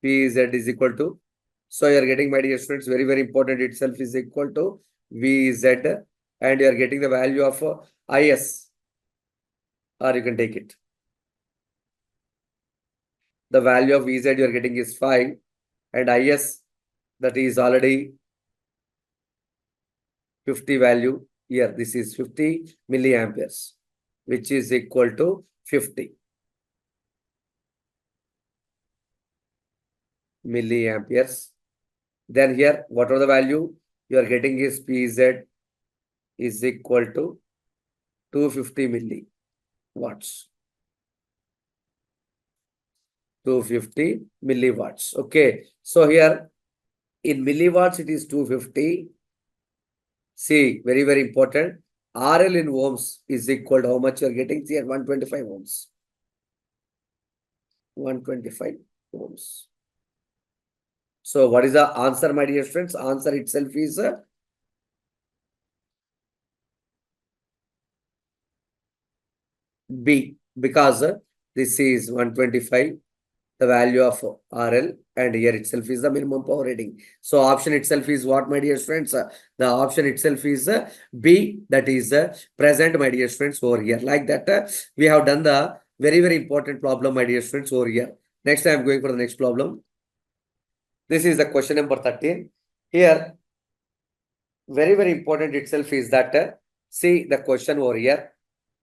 PZ is equal to, so you are getting, my dear students, very, very important, itself is equal to VZ, and you are getting the value of IS, or you can take it. The value of VZ you are getting is 5, and IS, that is already 50 value here. This is 50 milliamperes, which is equal to 50 milliamperes. Then here, what are the value you are getting is PZ is equal to 250 milliwatts. 250 milliwatts. Okay. So here in milliwatts, it is 250. See, very, very important. RL in ohms is equal to how much you are getting here? 125 ohms. 125 ohms. So what is the answer, my dear friends? Answer itself is B, because this is 125, the value of RL, and here itself is the minimum power rating. So option itself is what, my dear friends? The option itself is B, that is present, my dear friends, over here. Like that, we have done the very, very important problem, my dear friends, over here. Next, I am going for the next problem. This is the question number 13. Here, very, very important itself is that, see the question over here,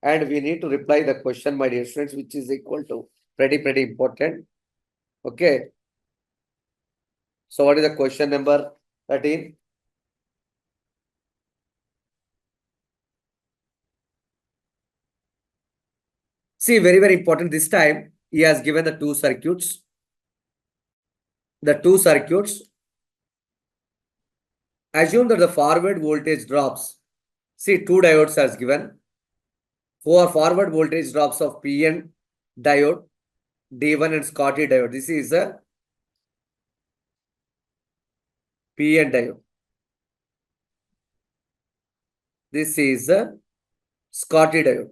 and we need to reply the question, my dear students, which is equal to pretty important. Okay. So what is the question number 13? See, very, very important. This time, he has given the two circuits. The two circuits. Assume that the forward voltage drops. See, two diodes has given. For forward voltage drops of PN diode, D1 and Schottky diode. This is a PN diode. This is a Schottky diode.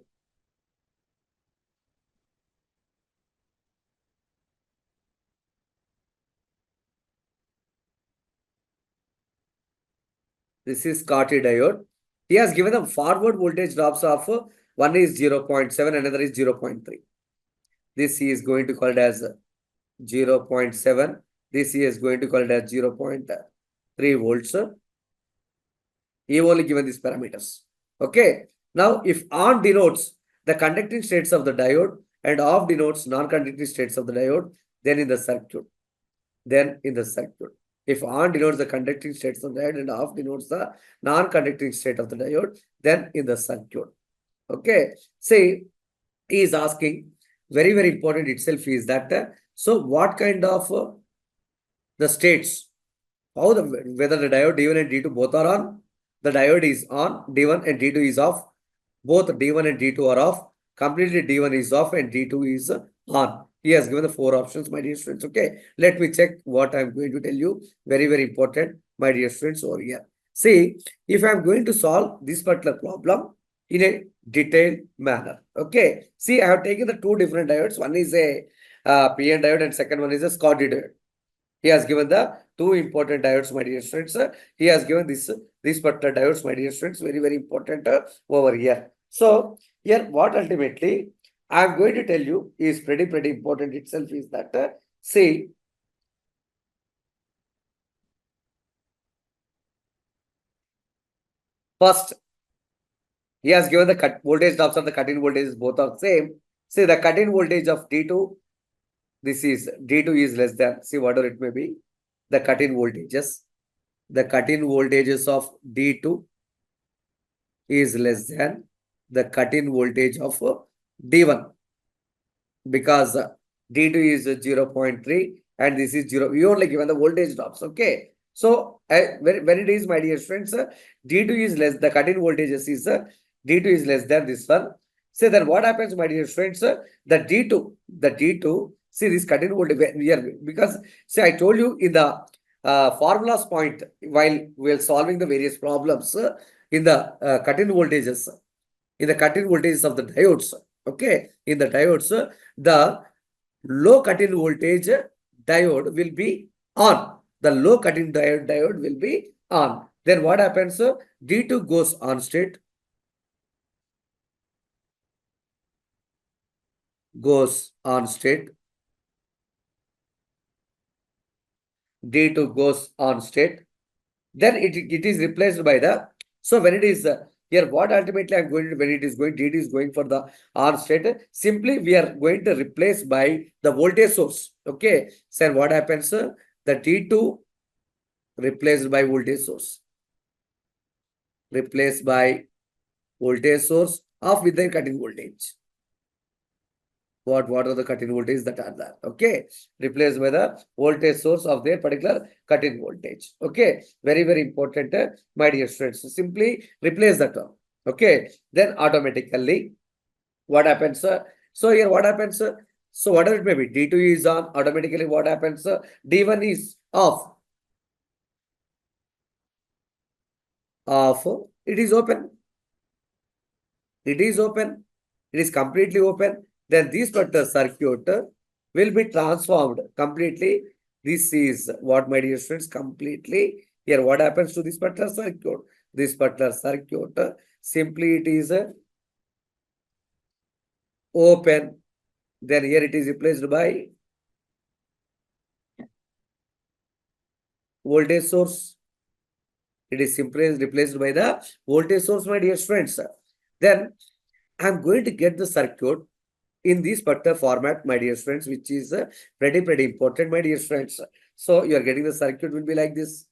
This is Schottky diode. He has given the forward voltage drops of one is 0.7, another is 0.3. This he is going to call it as 0.7. This he is going to call it as 0.3 volts. He only given these parameters. Okay. Now, if on denotes the conducting states of the diode and off denotes non-conducting states of the diode, then in the circuit. If on denotes the conducting states of the diode and off denotes the non-conducting state of the diode, then in the circuit. Okay. See, he is asking, very, very important itself is that, so what kind of the states, how the, whether the diode D1 and D2 both are on, the diode is on, D1 and D2 is off, both D1 and D2 are off, completely D1 is off and D2 is on. He has given the four options, my dear students. Okay, let me check what I'm going to tell you. Very, very important, my dear students, over here. See, if I'm going to solve this particular problem in a detailed manner. Okay, see, I have taken the two different diodes. One is a PN diode and second one is a Schottky diode. He has given the two important diodes, my dear students. He has given this particular diodes, my dear students, very, very important over here. So here, what ultimately I am going to tell you is pretty important itself is that, see, First, he has given the cut voltage drops of the cut-in voltages, both are same. See the cut-in voltage of D2, this is D2 is less than, see whatever it may be, the cut-in voltages. The cut-in voltages of D2 is less than the cut-in voltage of D1, because D2 is 0.3 and this is 0. We only given the voltage drops. Okay. So when it is, my dear friends, D2 is less, the cut-in voltages is D2 is less than this one. So then what happens, my dear friends? The D2, see this cut-in voltage here, because see I told you in the formulas point while we are solving the various problems in the cut-in voltages, of the diodes. Okay, in the diodes, the low cut-in voltage diode will be on. The low cut-in diode will be on. Then what happens? D2 goes on state, D2 goes on state. Then it is replaced by the, so when it is here, what ultimately I'm going to, when it is going, D2 is going for the on state, simply we are going to replace by the voltage source. Okay, so what happens? The D2 replaced by voltage source, of with the cutting voltage. What are the cut-in voltages that are there? Okay, replaced by the voltage source of their particular cut-in voltage. Okay, very important, my dear friends. Simply replace the term. Okay, then automatically what happens? So here what happens? So whatever it may be, D2 is on. Automatically what happens? D1 is off. It is open. It is completely open. Then this particular circuit will be transformed completely. This is what, my dear friends, completely. Here what happens to this particular circuit? This particular circuit, simply it is open. Then here it is replaced by voltage source. It is simply replaced by the voltage source, my dear friends. Then I am going to get the circuit in this particular format, my dear friends, which is pretty important, my dear friends. So you are getting the circuit will be like this.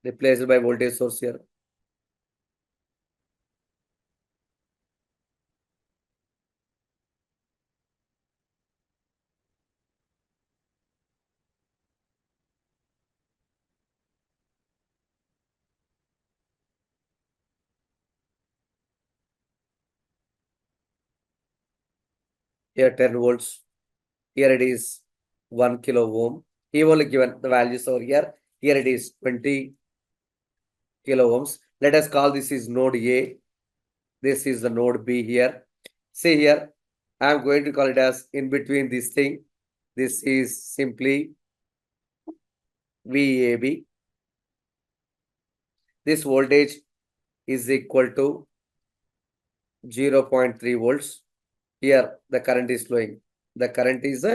Replaced by voltage source here. Here 10 volts. Here it is 1 kilo ohm. He only given the values over here. Here it is 20 kilo ohms. Let us call this is node A. This is the node B here. See here, I am going to call it as in between this thing. This is simply VAB. This voltage is equal to 0.3 volts. Here the current is flowing. The current is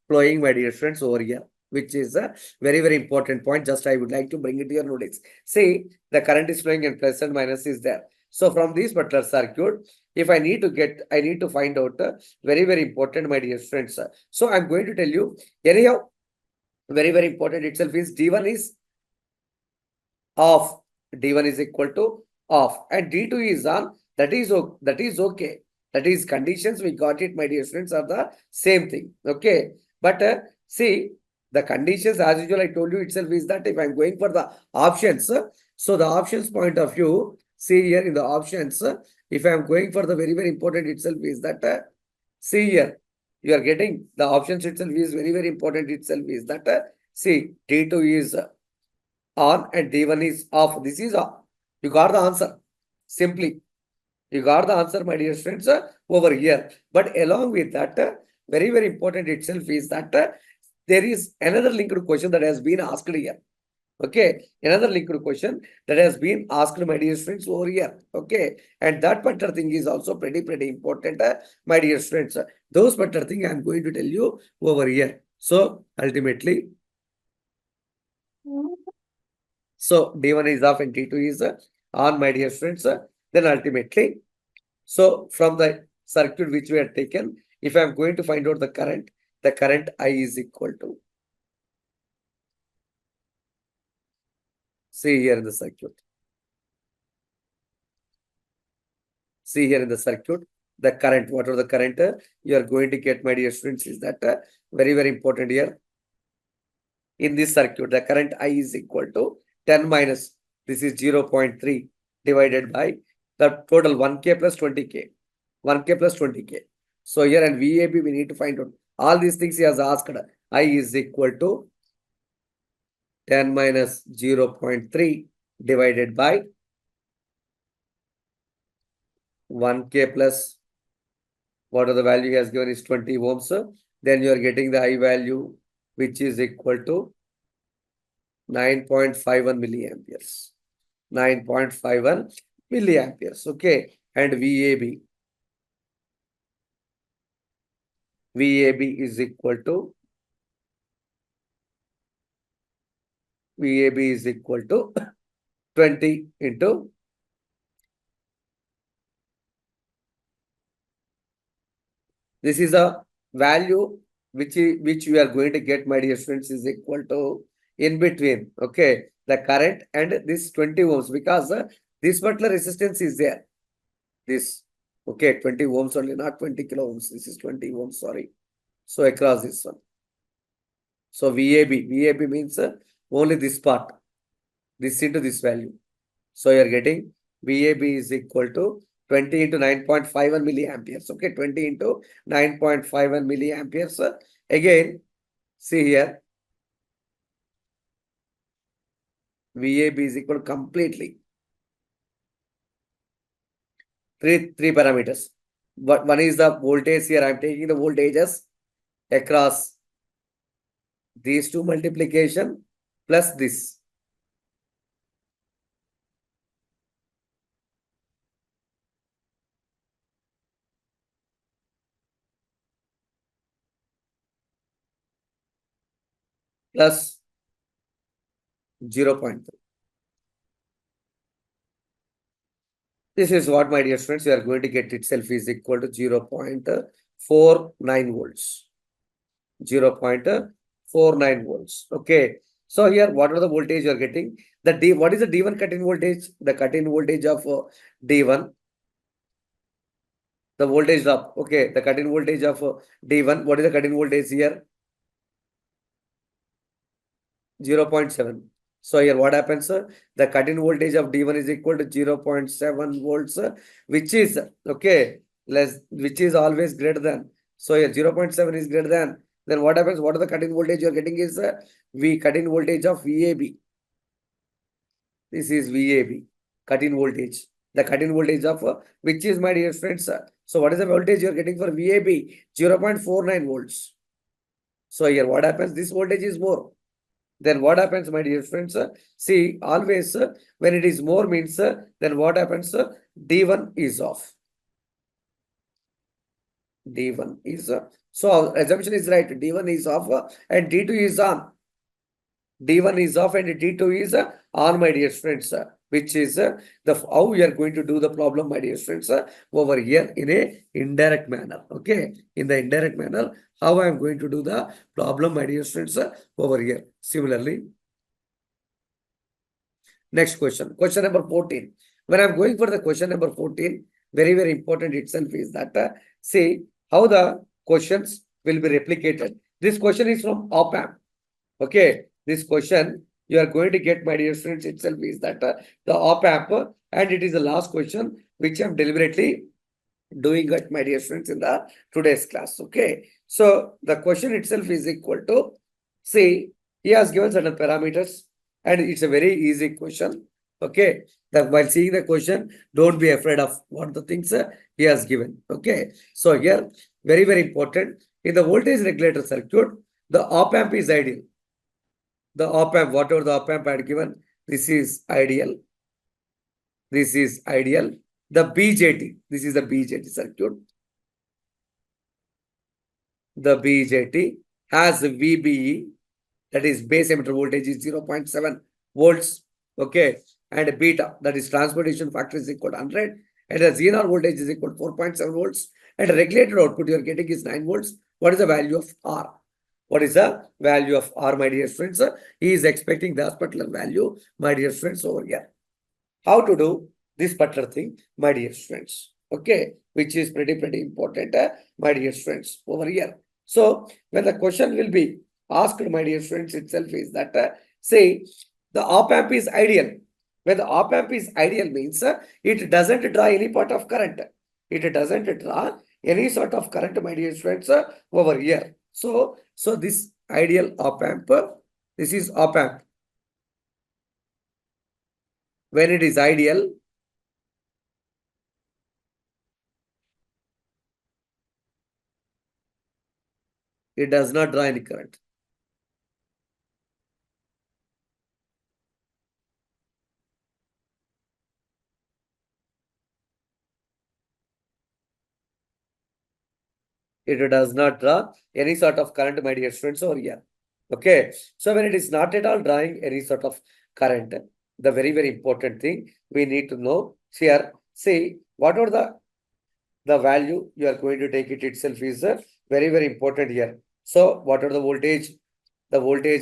flowing, my dear friends, over here, which is a very important point. Just I would like to bring it to your notice. See, the current is flowing and plus and minus is there. So from this particular circuit, if I need to find out very important, my dear friends. So I'm going to tell you anyhow, very important itself is D1 is off. D1 is equal to off and D2 is on. That is okay. That is conditions we got it, my dear friends, are the same thing. Okay. But see, the conditions as usual I told you itself is that if I'm going for the options, so the options point of view, see here in the options, if I'm going for the very important itself is that, see here, you are getting the options itself is very important itself is that, see, D2 is on and D1 is off. This is off. You got the answer. Simply, you got the answer, my dear friends, over here. But along with that, very, very important itself is that there is another linked question that has been asked here. Okay, another linked question that has been asked, my dear friends, over here. Okay, and that particular thing is also pretty important, my dear friends. Those particular thing I am going to tell you over here. So ultimately, so D1 is off and D2 is on, my dear friends. Then ultimately, so from the circuit which we have taken, if I am going to find out the current I is equal to, see here in the circuit. See here in the circuit, the current, whatever the current you are going to get, my dear students, is that very, very important here. In this circuit, the current I is equal to 10 minus, this is 0.3 divided by the total 1K plus 20K. 1K plus 20K. So here and VAB, we need to find out. All these things he has asked. I is equal to 10 minus 0.3 divided by 1K plus what are the value he has given is 20 ohms. Then you are getting the I value which is equal to 9.51 milliamperes. 9.51 milliamperes. Okay. And VAB. VAB is equal to 20 into this is a value which we are going to get, my dear friends, is equal to in between, okay, the current and this 20 ohms, because this particular resistance is there. This, okay, 20 ohms only, not 20 kilo ohms. This is 20 ohms, sorry. So across this one. So VAB means only this part, this into this value. So you are getting VAB is equal to 20 into 9.51 milliamperes. Okay, 20 into 9.51 milliamperes. Again, see here, VAB is equal to completely three parameters. But one is the voltage here. I am taking the voltages across these two multiplication plus this. Plus 0.3. This is what, my dear friends, you are going to get itself is equal to 0.49 volts. 0.49 volts. Okay. So here, what are the voltage you are getting? The D, what is the D1 cut-in voltage? The cut-in voltage of D1. The voltage drop. Okay. The cut-in voltage of D1. What is the cut-in voltage here? 0.7. So here what happens? The cut-in voltage of D1 is equal to 0.7 volts, which is, okay, which is always greater than. So here 0.7 is greater than. Then what happens? What are the cut-in voltage you are getting is cut-in voltage of VAB. This is VAB, cut-in voltage. The cut-in voltage of which is, my dear friends. So what is the voltage you are getting for VAB? 0.49 volts. So here what happens? This voltage is more. Then what happens, my dear friends? See, always when it is more means, then what happens? D1 is off. D1 is so our assumption is right. D1 is off and D2 is on. D1 is off and D2 is on, my dear friends, which is how we are going to do the problem, my dear friends, over here in a indirect manner. Okay, in the indirect manner, how I am going to do the problem, my dear friends, over here. Similarly, next question, question number 14. When I'm going for the question number 14, very, very important itself is that see how the questions will be replicated. This question is from op-amp. Okay, this question you are going to get, my dear friends, itself is that the op-amp, and it is the last question which I'm deliberately doing it, my dear friends, in the today's class. Okay, so the question itself is equal to, see, he has given certain parameters and it's a very easy question. Okay, that while seeing the question, don't be afraid of what the things he has given. Okay, so here very, very important. In the voltage regulator circuit, the op-amp is ideal. The op-amp, whatever the op-amp I had given, this is ideal. This is ideal. The BJT, this is the BJT circuit. The BJT has VBE, that is base emitter voltage is 0.7 volts. Okay. And beta, that is transportation factor, is equal to 100. And the ZR voltage is equal to 4.7 volts. And the regulated output you are getting is 9 volts. What is the value of R? What is the value of R, my dear friends? He is expecting that particular value, my dear friends, over here. How to do this particular thing, my dear friends? Okay, which is pretty important, my dear friends, over here. So when the question will be asked, my dear friends, itself is that, say, the op-amp is ideal. When the op-amp is ideal means it doesn't draw any part of current. It doesn't draw any sort of current, my dear friends, over here. So this ideal op-amp, this is op-amp. When it is ideal, it does not draw any current. It does not draw any sort of current, my dear friends, over here. Okay. So when it is not at all drawing any sort of current, the very important thing we need to know here, see, whatever the value you are going to take it itself is very important here. So whatever the voltage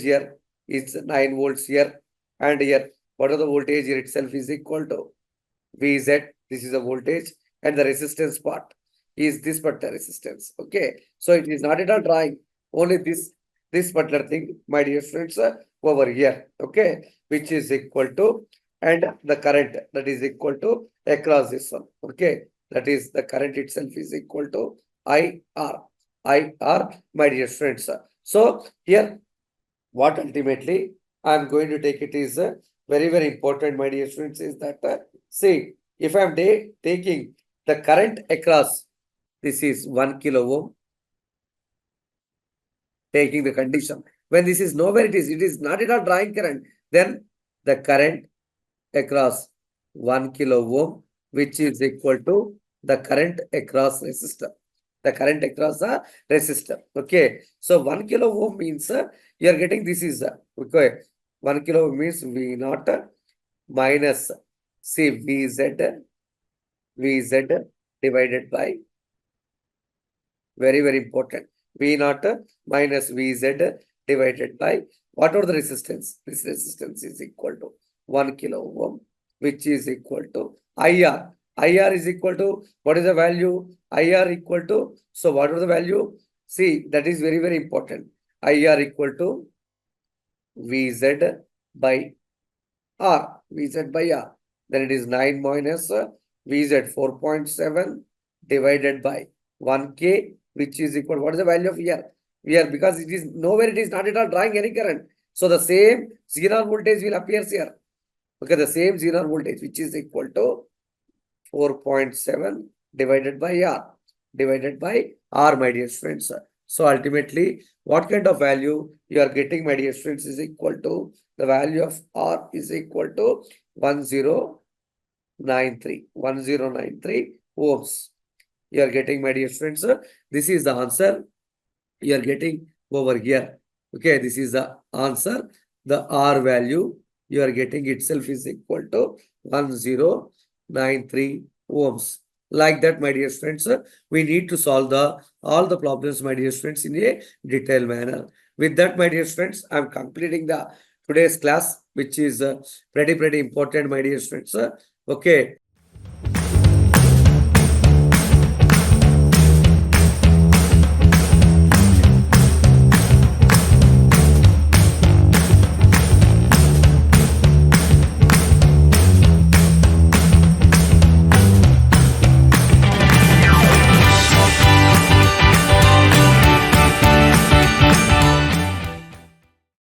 here is 9 volts here, and here whatever the voltage here itself is equal to Vz. This is the voltage, and the resistance part is this particular resistance. Okay, so it is not at all drawing only this particular thing, my dear friends, over here. Okay, which is equal to, and the current that is equal to across this one. Okay, that is the current itself is equal to IR. IR, my dear friends. So here, what ultimately I am going to take it is very important, my dear friends, is that see, if I am taking the current across, this is 1 kilo ohm, taking the condition. When this is nowhere, it is not at all drawing current, then the current across 1 kilo ohm, which is equal to the current across resistor. The current across the resistor. Okay. So 1 kilo ohm means you are getting this is okay. 1 kilo ohm means V naught minus say VZ divided by, very important, V naught minus VZ divided by whatever the resistance. This resistance is equal to 1 kilo ohm, which is equal to IR. IR is equal to, what is the value? IR equal to, so whatever the value, see, that is very important. IR equal to VZ by R. VZ by R. Then it is 9 minus VZ 4.7 divided by 1K, which is equal, what is the value of here? Here, because it is nowhere, it is not at all drawing any current. So the same zero voltage will appear here. Okay, the same zero voltage, which is equal to 4.7 divided by R, my dear friends. So ultimately, what kind of value you are getting, my dear friends, is equal to, the value of R is equal to 1093 ohms. You are getting, my dear friends. This is the answer you are getting over here. Okay, this is the answer. The R value you are getting itself is equal to 1093 ohms. Like that, my dear friends, we need to solve all the problems, my dear friends, in a detailed manner. With that, my dear friends, I am completing the today's class, which is pretty important, my dear friends. Okay.